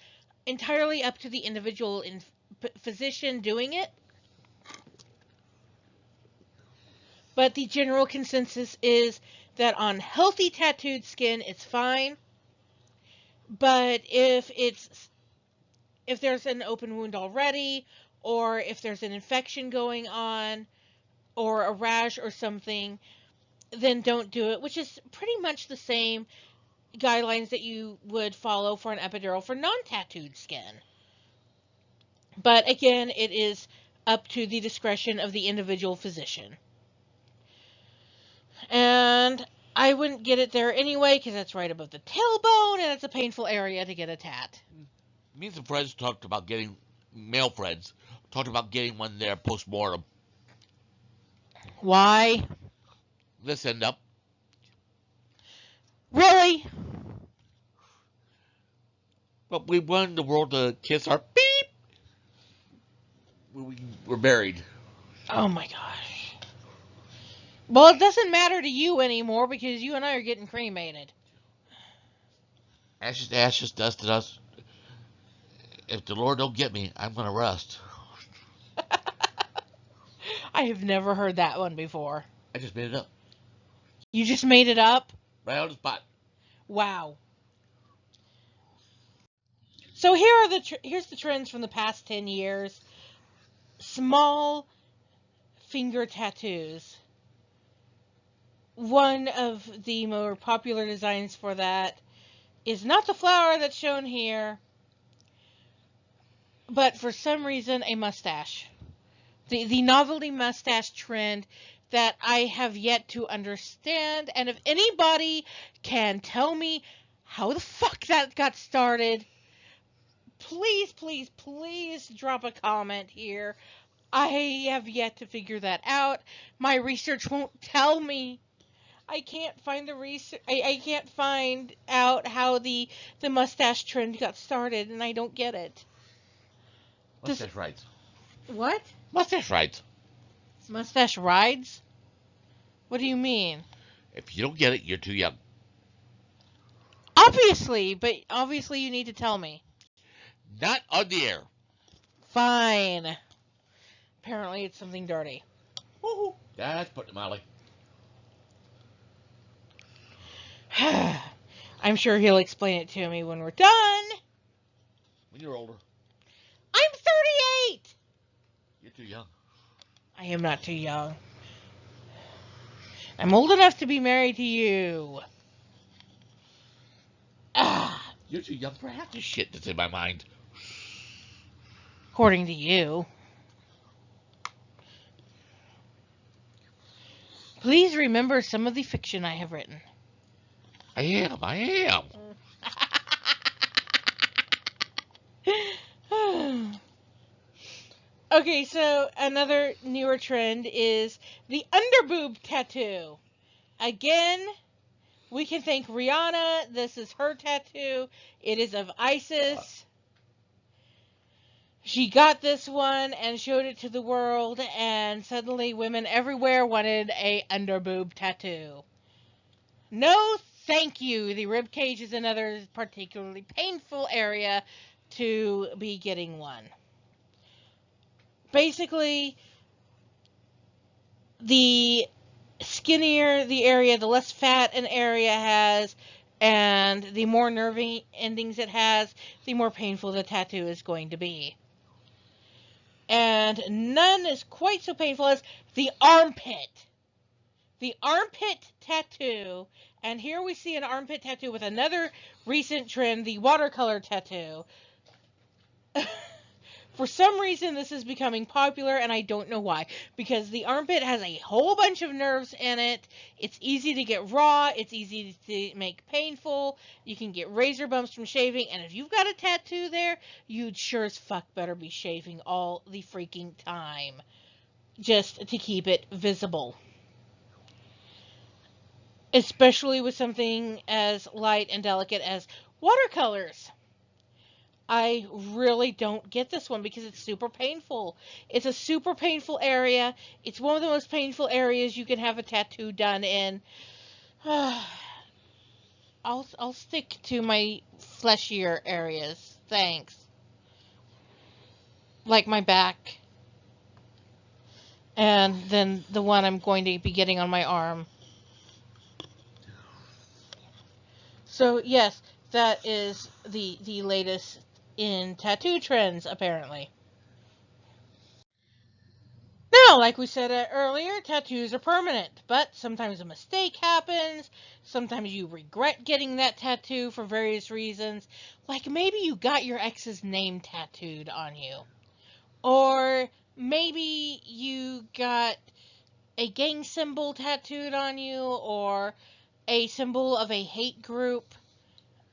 entirely up to the individual physician doing it. But the general consensus is that on healthy tattooed skin, it's fine. But if there's an open wound already, or if there's an infection going on, or a rash or something, then don't do it, which is pretty much the same guidelines that you would follow for an epidural for non-tattooed skin. But again, it is up to the discretion of the individual physician. And I wouldn't get it there anyway, because that's right above the tailbone, and it's a painful area to get a tat. Me and some friends talked about getting, male friends, talked about getting one there post-mortem. Why? Let's end up. Really? But we wanted the world to kiss our beep. We're buried. Oh my gosh. Well, it doesn't matter to you anymore because you and I are getting cremated. Ashes to ashes, dust to dust. If the Lord don't get me, I'm gonna rust. I have never heard that one before. I just made it up. You just made it up? Right on the spot. Wow. So here's the trends from the past 10 years. Small finger tattoos. One of the more popular designs for that is not the flower that's shown here, but for some reason a mustache. The novelty mustache trend that I have yet to understand, and if anybody can tell me how the fuck that got started, please, please, please drop a comment here. I have yet to figure that out. My research won't tell me. I can't find the research. I can't find out how the mustache trend got started, and I don't get it. Mustache rides. What? Mustache rides. Mustache rides? What do you mean? If you don't get it, you're too young. Obviously, but obviously you need to tell me. Not on the air. Fine. Apparently it's something dirty. Woohoo. That's putting it mildly. I'm sure he'll explain it to me when we're done. When you're older, I'm 38. you're too young. I am not too young. I'm old enough to be married to you. You're too young for half the shit that's in my mind. According to you. Please remember some of the fiction I have written. I am. Okay, so another newer trend is the underboob tattoo. Again, we can thank Rihanna. This is her tattoo. It is of Isis. She got this one and showed it to the world, and suddenly women everywhere wanted a underboob tattoo. No, thank you. The rib cage is another particularly painful area to be getting one. Basically, the skinnier the area, the less fat an area has, and the more nervy endings it has, the more painful the tattoo is going to be. And none is quite so painful as the armpit. The armpit tattoo. And here we see an armpit tattoo with another recent trend, the watercolor tattoo. For some reason, this is becoming popular, and I don't know why. Because the armpit has a whole bunch of nerves in it. It's easy to get raw. It's easy to make painful. You can get razor bumps from shaving. And if you've got a tattoo there, you'd sure as fuck better be shaving all the freaking time. Just to keep it visible. Especially with something as light and delicate as watercolors. I really don't get this one because it's super painful. It's a super painful area. It's one of the most painful areas you can have a tattoo done in. I'll stick to my fleshier areas. Thanks. Like my back. And then the one I'm going to be getting on my arm. So yes, that is the latest in tattoo trends, apparently. Now, like we said earlier, tattoos are permanent, but sometimes a mistake happens. Sometimes you regret getting that tattoo for various reasons. Like maybe you got your ex's name tattooed on you. Or maybe you got a gang symbol tattooed on you, or a symbol of a hate group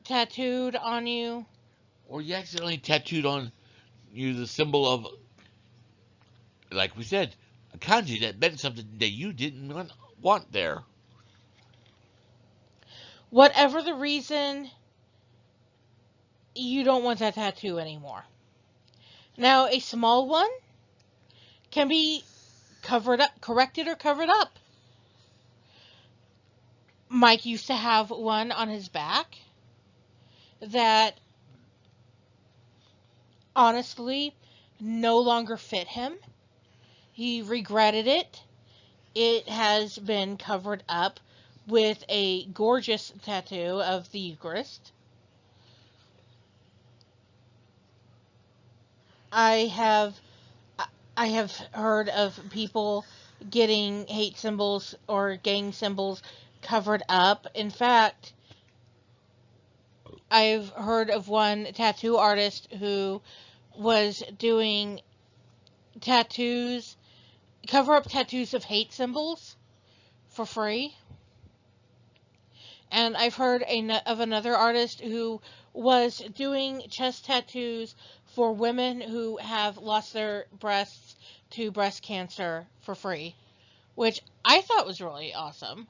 tattooed on you. Or you accidentally tattooed on you the symbol of, like we said, a kanji that meant something that you didn't want there. Whatever the reason, you don't want that tattoo anymore. Now, a small one can be covered up, corrected or covered up. Mike used to have one on his back that honestly no longer fit him. He regretted it. It has been covered up with a gorgeous tattoo of the Eucharist. I have heard of people getting hate symbols or gang symbols covered up. In fact, I've heard of one tattoo artist who was doing tattoos, cover-up tattoos of hate symbols for free. And I've heard of another artist who was doing chest tattoos for women who have lost their breasts to breast cancer for free, which I thought was really awesome.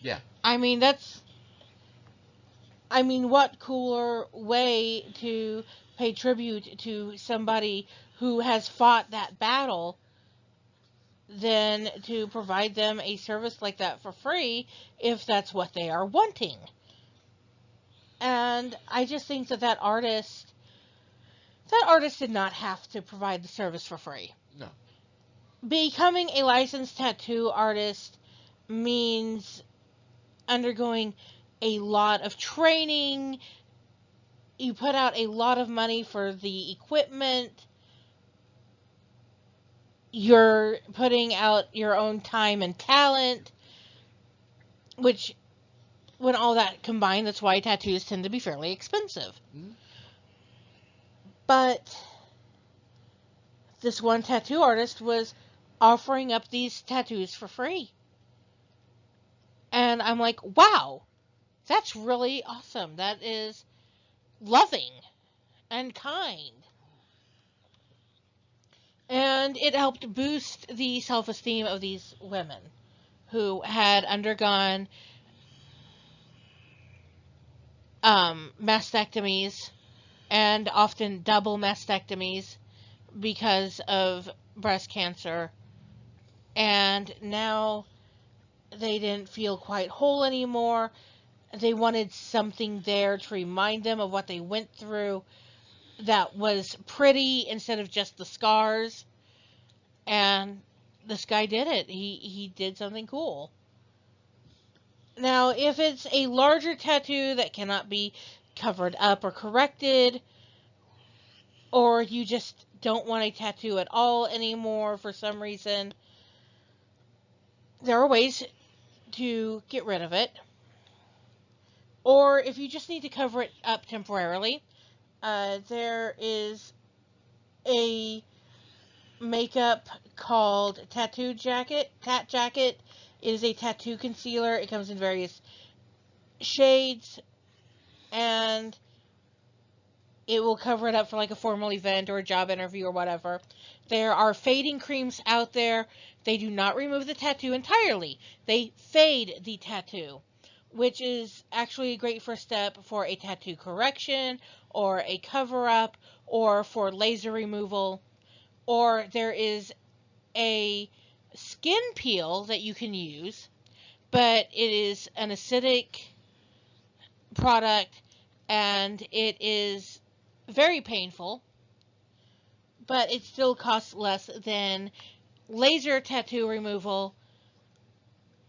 Yeah. What cooler way to pay tribute to somebody who has fought that battle than to provide them a service like that for free if that's what they are wanting. And I just think that artist did not have to provide the service for free. No. becoming a licensed tattoo artist means undergoing a lot of training. You put out a lot of money for the equipment. You're putting out your own time and talent, which, when all that combined, that's why tattoos tend to be fairly expensive. Mm-hmm. But this one tattoo artist was offering up these tattoos for free. And I'm like, wow, that's really awesome. That is loving and kind. And it helped boost the self-esteem of these women who had undergone mastectomies, and often double mastectomies, because of breast cancer. And now they didn't feel quite whole anymore. They wanted something there to remind them of what they went through that was pretty instead of just the scars. And this guy did it. He did something cool. Now, if it's a larger tattoo that cannot be covered up or corrected, or you just don't want a tattoo at all anymore for some reason, there are ways to get rid of it. Or if you just need to cover it up temporarily, there is a makeup called Tat Jacket. It is a tattoo concealer. It comes in various shades, and it will cover it up for like a formal event or a job interview or whatever. There are fading creams out there. They do not remove the tattoo entirely. They fade the tattoo, which is actually a great first step for a tattoo correction or a cover-up or for laser removal. Or there is a skin peel that you can use, but it is an acidic product and it is very painful, but it still costs less than laser tattoo removal,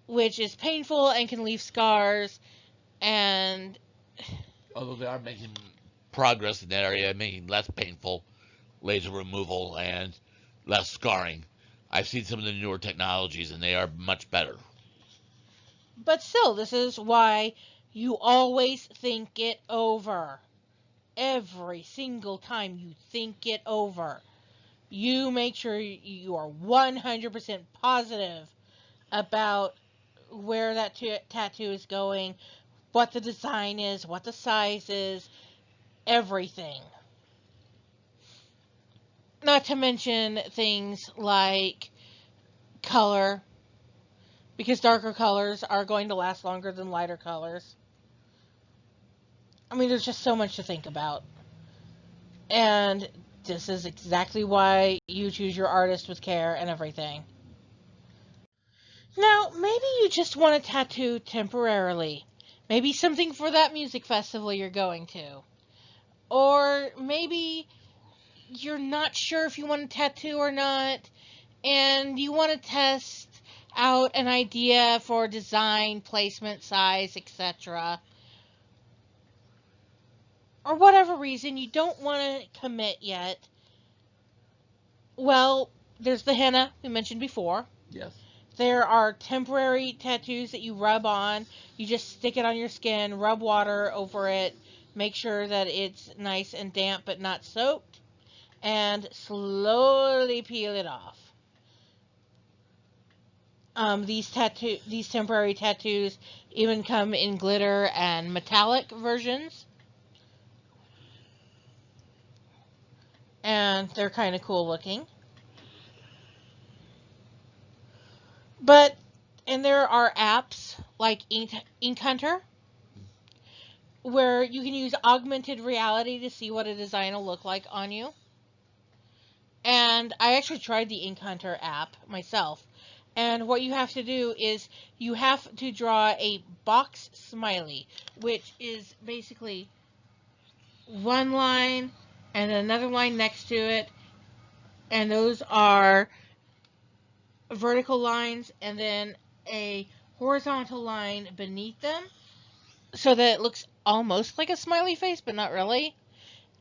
which is painful and can leave scars. And Although they are making progress in that area, making less painful laser removal and less scarring. I've seen some of the newer technologies and they are much better. but still, this is why you always think it over. Every single time you think it over, you make sure you are 100% positive about where that tattoo is going, what the design is, what the size is, everything. Not to mention things like color, because darker colors are going to last longer than lighter colors. I mean, there's just so much to think about. And this is exactly why you choose your artist with care and everything. Now, maybe you just want a tattoo temporarily. Maybe something for that music festival you're going to. Or maybe you're not sure if you want a tattoo or not, and you want to test out an idea for design, placement, size, etc. Or whatever reason you don't want to commit yet. Well, there's the henna we mentioned before. Yes. There are temporary tattoos that you rub on. You just stick it on your skin, rub water over it, make sure that it's nice and damp but not soaked, and slowly peel it off. These temporary tattoos even come in glitter and metallic versions, and they're kind of cool looking. And there are apps like Ink Hunter, where you can use augmented reality to see what a design will look like on you. And I actually tried the Ink Hunter app myself. And what you have to do is you have to draw a box smiley, which is basically one line and another line next to it. And those are vertical lines and then a horizontal line beneath them so that it looks almost like a smiley face, but not really.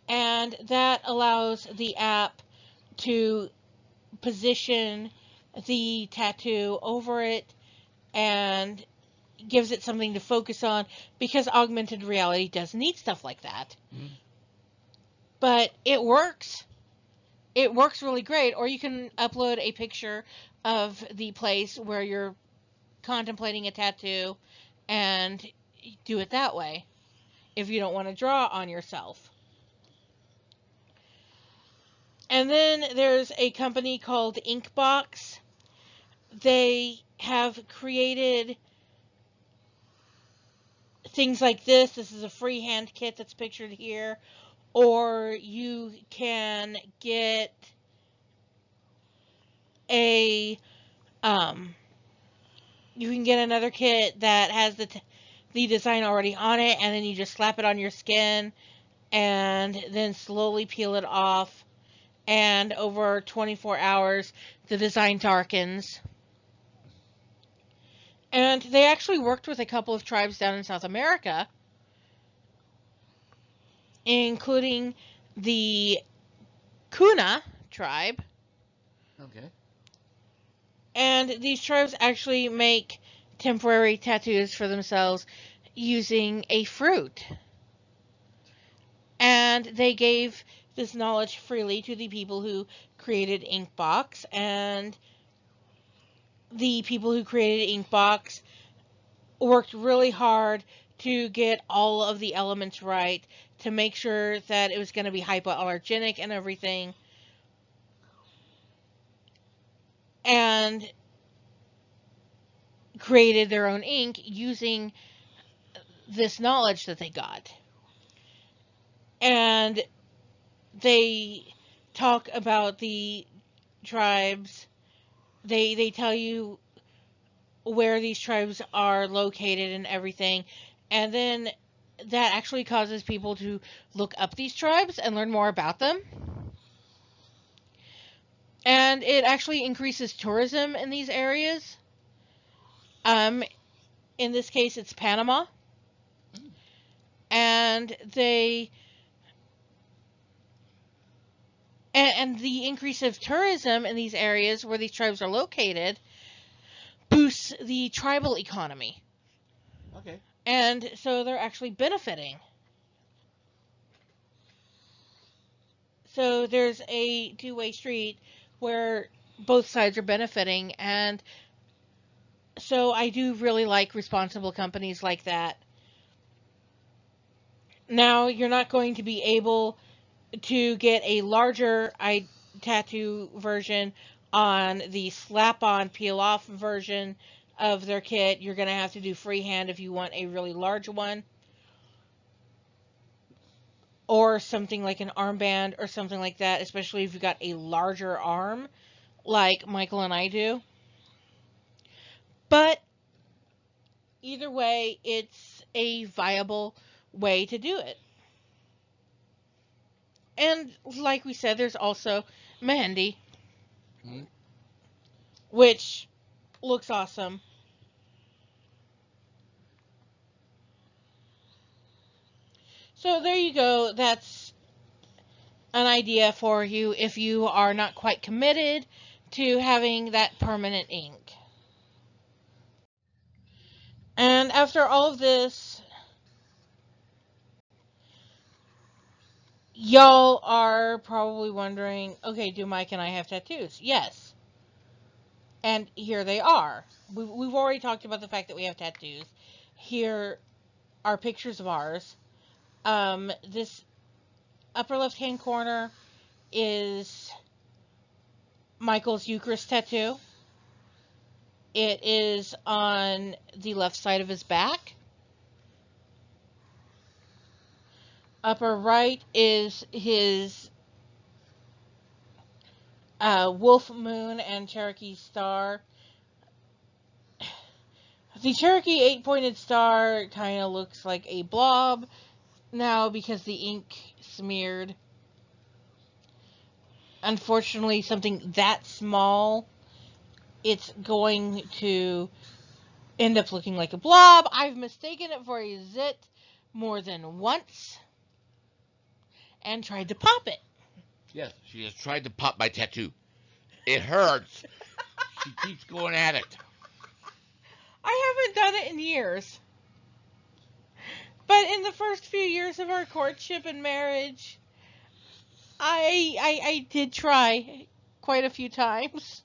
And that allows the app to position the tattoo over it and gives it something to focus on, because augmented reality does need stuff like that. Mm. But it works. It works really great. Or you can upload a picture of the place where you're contemplating a tattoo and do it that way if you don't want to draw on yourself. And then there's a company called Inkbox. They have created things like this. This is a freehand kit that's pictured here. Or you can get a you can get another kit that has the design already on it, and then you just slap it on your skin and then slowly peel it off, and over 24 hours the design darkens. And they actually worked with a couple of tribes down in South America, including the Kuna tribe. Okay. And these tribes actually make temporary tattoos for themselves using a fruit. And they gave this knowledge freely to the people who created Inkbox, and the people who created Inkbox worked really hard to get all of the elements right, to make sure that it was going to be hypoallergenic and everything. And created their own ink using this knowledge that they got. And they talk about the tribes. They tell you where these tribes are located and everything. And then that actually causes people to look up these tribes and learn more about them. And it actually increases tourism in these areas. In this case, it's Panama. And the increase of tourism in these areas where these tribes are located boosts the tribal economy. Okay. And so they're actually benefiting. So there's a two-way street where both sides are benefiting, and so I do really like responsible companies like that. Now, you're not going to be able to get a larger tattoo version on the slap-on peel-off version of their kit. You're going to have to do freehand if you want a really large one. Or something like an armband or something like that, especially if you've got a larger arm, like Michael and I do. But either way, it's a viable way to do it. And like we said, there's also Mehendi, Mm-hmm. which looks awesome. So there you go. That's an idea for you if you are not quite committed to having that permanent ink. And after all of this, y'all are probably wondering, okay, do Mike and I have tattoos? Yes. And here they are. We've already talked about the fact that we have tattoos. Here are pictures of ours. This upper left-hand corner is Michael's Eucharist tattoo. It is on the left side of his back. Upper right is his Wolf Moon and Cherokee Star. The Cherokee 8-pointed star kind of looks like a blob now because the ink smeared. Unfortunately, something that small it's going to end up looking like a blob. I've mistaken it for a zit more than once and tried to pop it. Yes, she has tried to pop my tattoo. It hurts. She keeps going at it. I haven't done it in years. But in the first few years of our courtship and marriage, I did try quite a few times.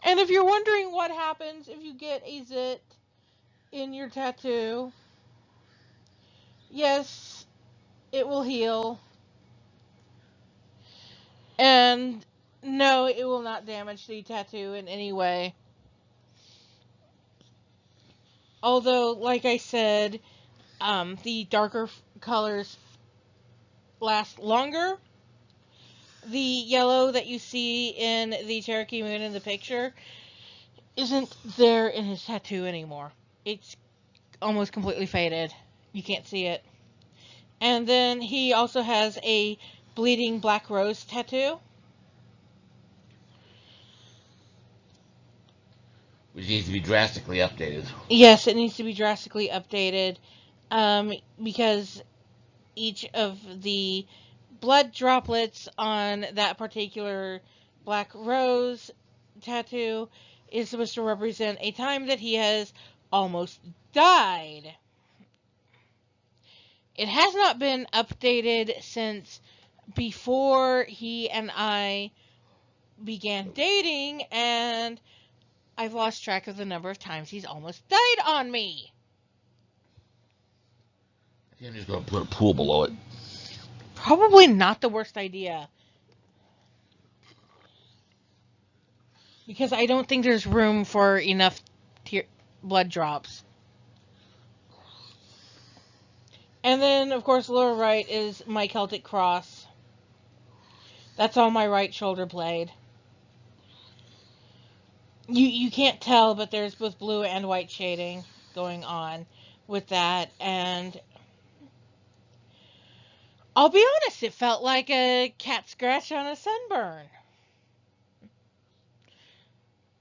And if you're wondering what happens if you get a zit in your tattoo, yes, it will heal. And no, it will not damage the tattoo in any way. Although, like I said, the darker colors last longer. The yellow that you see in the Cherokee Moon in the picture isn't there in his tattoo anymore. It's almost completely faded. You can't see it. And then he also has a bleeding black rose tattoo. Which needs to be drastically updated. Yes, it needs to be drastically updated because each of the blood droplets on that particular black rose tattoo is supposed to represent a time that he has almost died. It has not been updated since before he and I began dating, and I've lost track of the number of times he's almost died on me. I think I'm just going to put a pool below it. Probably not the worst idea. Because I don't think there's room for enough blood drops. And then, of course, lower right is my Celtic cross. That's on my right shoulder blade. You can't tell, but there's both blue and white shading going on with that. And I'll be honest, it felt like a cat scratch on a sunburn.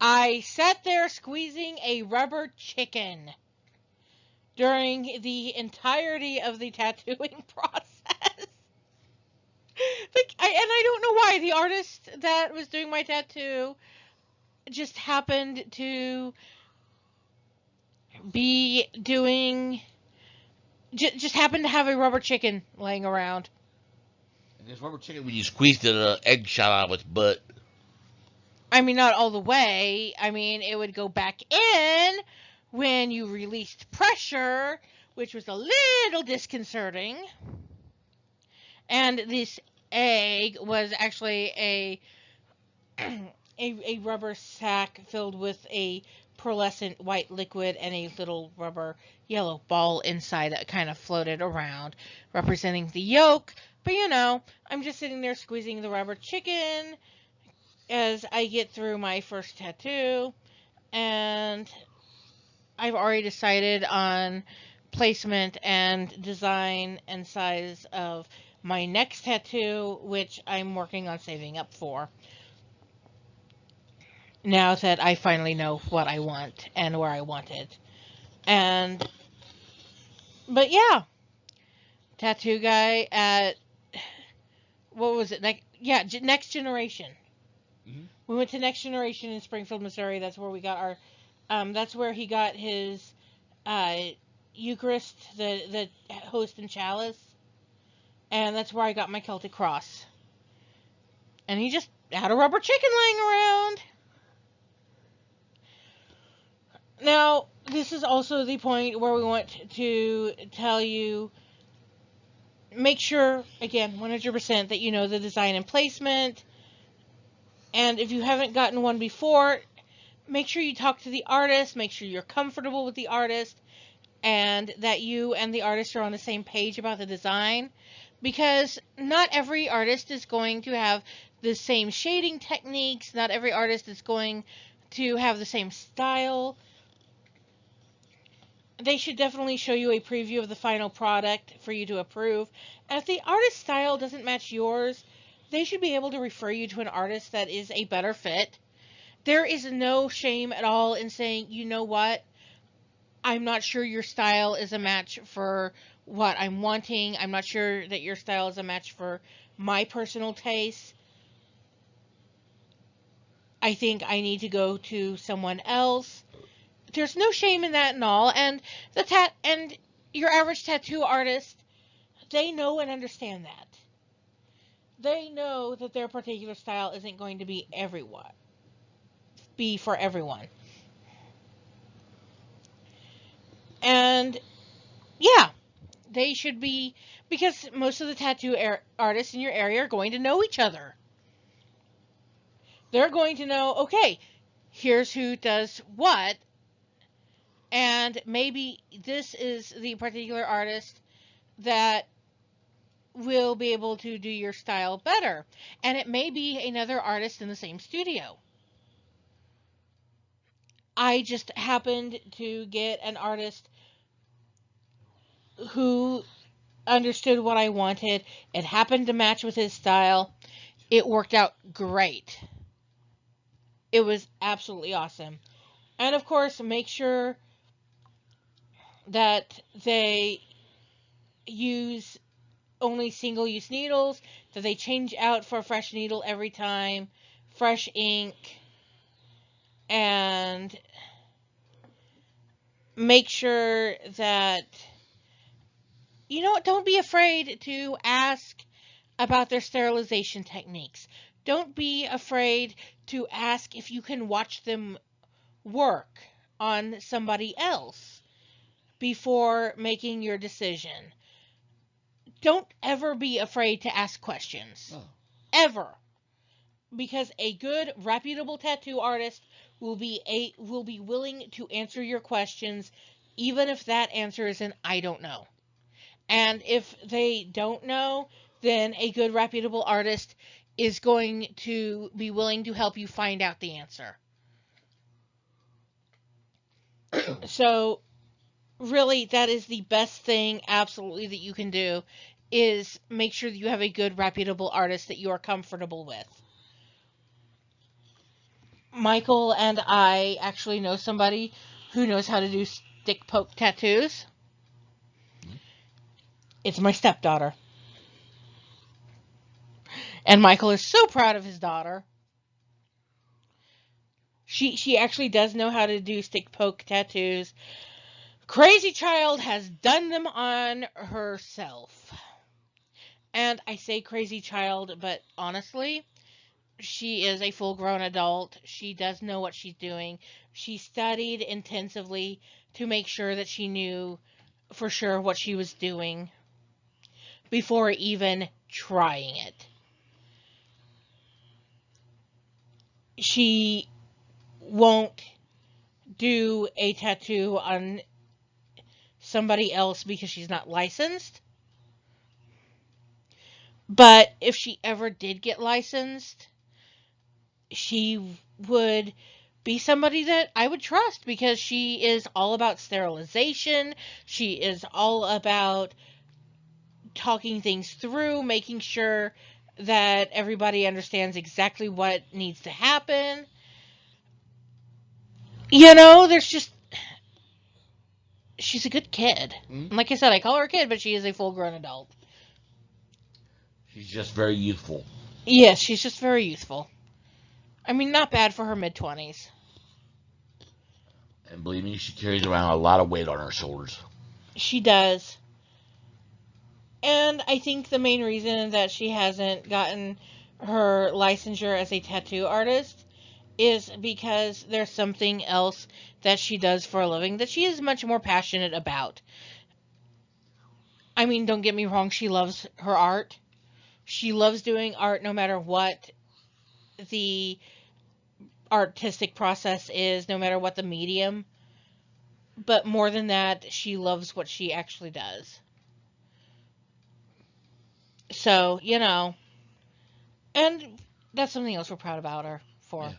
I sat there squeezing a rubber chicken during the entirety of the tattooing process. And I don't know why. The artist that was doing my tattoo just happened to be doing... Just happened to have a rubber chicken laying around. And this rubber chicken, when you squeezed it, an egg shot out of its butt. I mean, not all the way. I mean, it would go back in when you released pressure, which was a little disconcerting. And this egg was actually a rubber sack filled with a pearlescent white liquid and a little rubber yellow ball inside that kind of floated around, representing the yolk. But I'm just sitting there squeezing the rubber chicken as I get through my first tattoo, and I've already decided on placement and design and size of my next tattoo, which I'm working on saving up for. Now that I finally know what I want and where I want it. But yeah, tattoo guy at, what was it? Next Generation. Mm-hmm. We went to Next Generation in Springfield, Missouri. That's where we got that's where he got his Eucharist, the host and chalice. And that's where I got my Celtic cross. And he just had a rubber chicken laying around. Now, this is also the point where we want to tell you, make sure, again, 100% that you know the design and placement. And if you haven't gotten one before, make sure you talk to the artist, make sure you're comfortable with the artist, and that you and the artist are on the same page about the design. Because not every artist is going to have the same shading techniques, not every artist is going to have the same style. They should definitely show you a preview of the final product for you to approve. And if the artist's style doesn't match yours, they should be able to refer you to an artist that is a better fit. There is no shame at all in saying, you know what, I'm not sure your style is a match for what I'm wanting. I'm not sure that your style is a match for my personal taste. I think I need to go to someone else. There's no shame in that and all. And and your average tattoo artist, they know and understand that. They know that their particular style isn't going to be for everyone. And yeah, they should be, because most of the tattoo artists in your area are going to know each other. They're going to know, okay, here's who does what, and maybe this is the particular artist that will be able to do your style better. And it may be another artist in the same studio. I just happened to get an artist who understood what I wanted. It happened to match with his style. It worked out great. It was absolutely awesome. And of course, make sure that they use only single use needles, that they change out for a fresh needle every time, fresh ink, and make sure that, you know what, don't be afraid to ask about their sterilization techniques. Don't be afraid to ask if you can watch them work on somebody else before making your decision. Don't ever be afraid to ask questions. Oh. Ever. Because a good, reputable tattoo artist will be willing to answer your questions, even if that answer is an I don't know. And if they don't know, then a good, reputable artist is going to be willing to help you find out the answer. So, really, that is the best thing, absolutely, that you can do, is make sure that you have a good, reputable artist that you are comfortable with. Michael and I actually know somebody who knows how to do stick poke tattoos. It's my stepdaughter. And Michael is so proud of his daughter. She actually does know how to do stick poke tattoos. Crazy Child has done them on herself. And I say crazy child, but honestly, she is a full-grown adult. She does know what she's doing. She studied intensively to make sure that she knew for sure what she was doing before even trying it. She won't do a tattoo on somebody else because she's not licensed. But if she ever did get licensed, she would be somebody that I would trust, because she is all about sterilization. She is all about talking things through, making sure that everybody understands exactly what needs to happen. You know, she's a good kid. Mm-hmm. Like I said, I call her a kid, but she is a full-grown adult. She's just very youthful. Yes, she's just very youthful. I mean, not bad for her mid-20s. And believe me, she carries around a lot of weight on her shoulders. She does. And I think the main reason that she hasn't gotten her licensure as a tattoo artist is because there's something else that she does for a living that she is much more passionate about. I mean, don't get me wrong, she loves her art. She loves doing art no matter what the artistic process is, no matter what the medium. But more than that, she loves what she actually does. So, you know, and that's something else we're proud about her for. Yeah.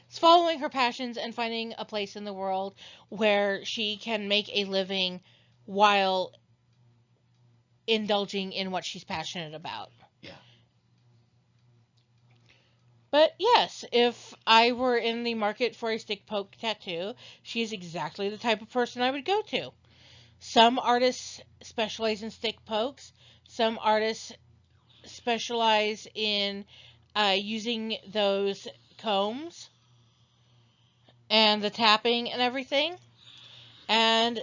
It's following her passions and finding a place in the world where she can make a living while indulging in what she's passionate about. Yeah. But yes, if I were in the market for a stick poke tattoo, she is exactly the type of person I would go to. Some artists specialize in stick pokes. Some artists specialize in using those combs and the tapping and everything. And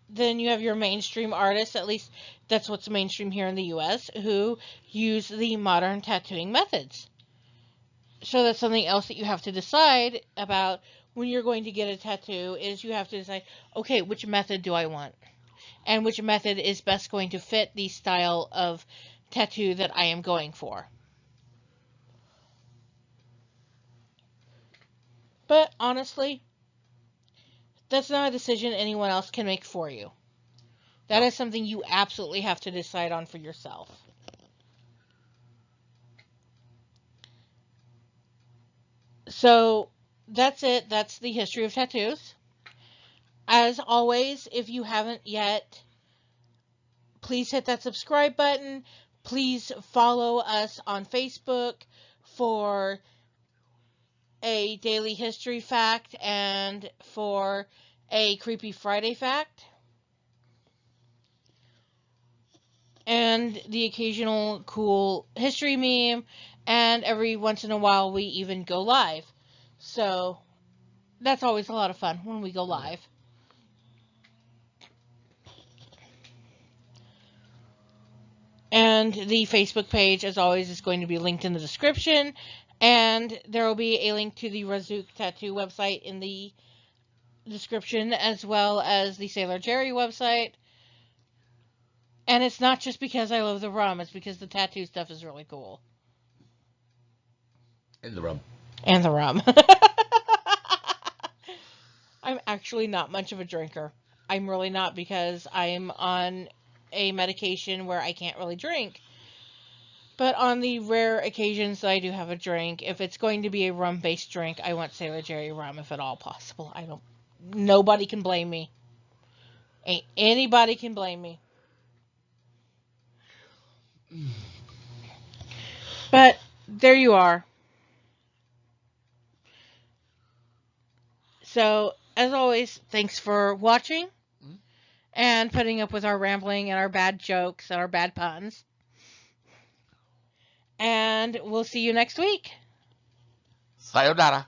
then you have your mainstream artists, at least that's what's mainstream here in the US, who use the modern tattooing methods. So that's something else that you have to decide about when you're going to get a tattoo is you have to decide, okay, which method do I want? And which method is best going to fit the style of tattoo that I am going for. But honestly, that's not a decision anyone else can make for you. That No. is something you absolutely have to decide on for yourself. So that's it. That's the history of tattoos. As always, if you haven't yet, please hit that subscribe button. Please follow us on Facebook for a daily history fact and for a creepy Friday fact. And the occasional cool history meme. And every once in a while, we even go live. So that's always a lot of fun when we go live. And the Facebook page, as always, is going to be linked in the description. And there will be a link to the Razook Tattoo website in the description, as well as the Sailor Jerry website. And it's not just because I love the rum, it's because the tattoo stuff is really cool. In the rum. And the rum. I'm actually not much of a drinker. I'm really not, because I'm on a medication where I can't really drink. But on the rare occasions that I do have a drink, if it's going to be a rum-based drink, I want Sailor Jerry rum if at all possible. Nobody can blame me. Ain't anybody can blame me. But there you are. So, as always, thanks for watching and putting up with our rambling and our bad jokes and our bad puns. And we'll see you next week. Sayonara.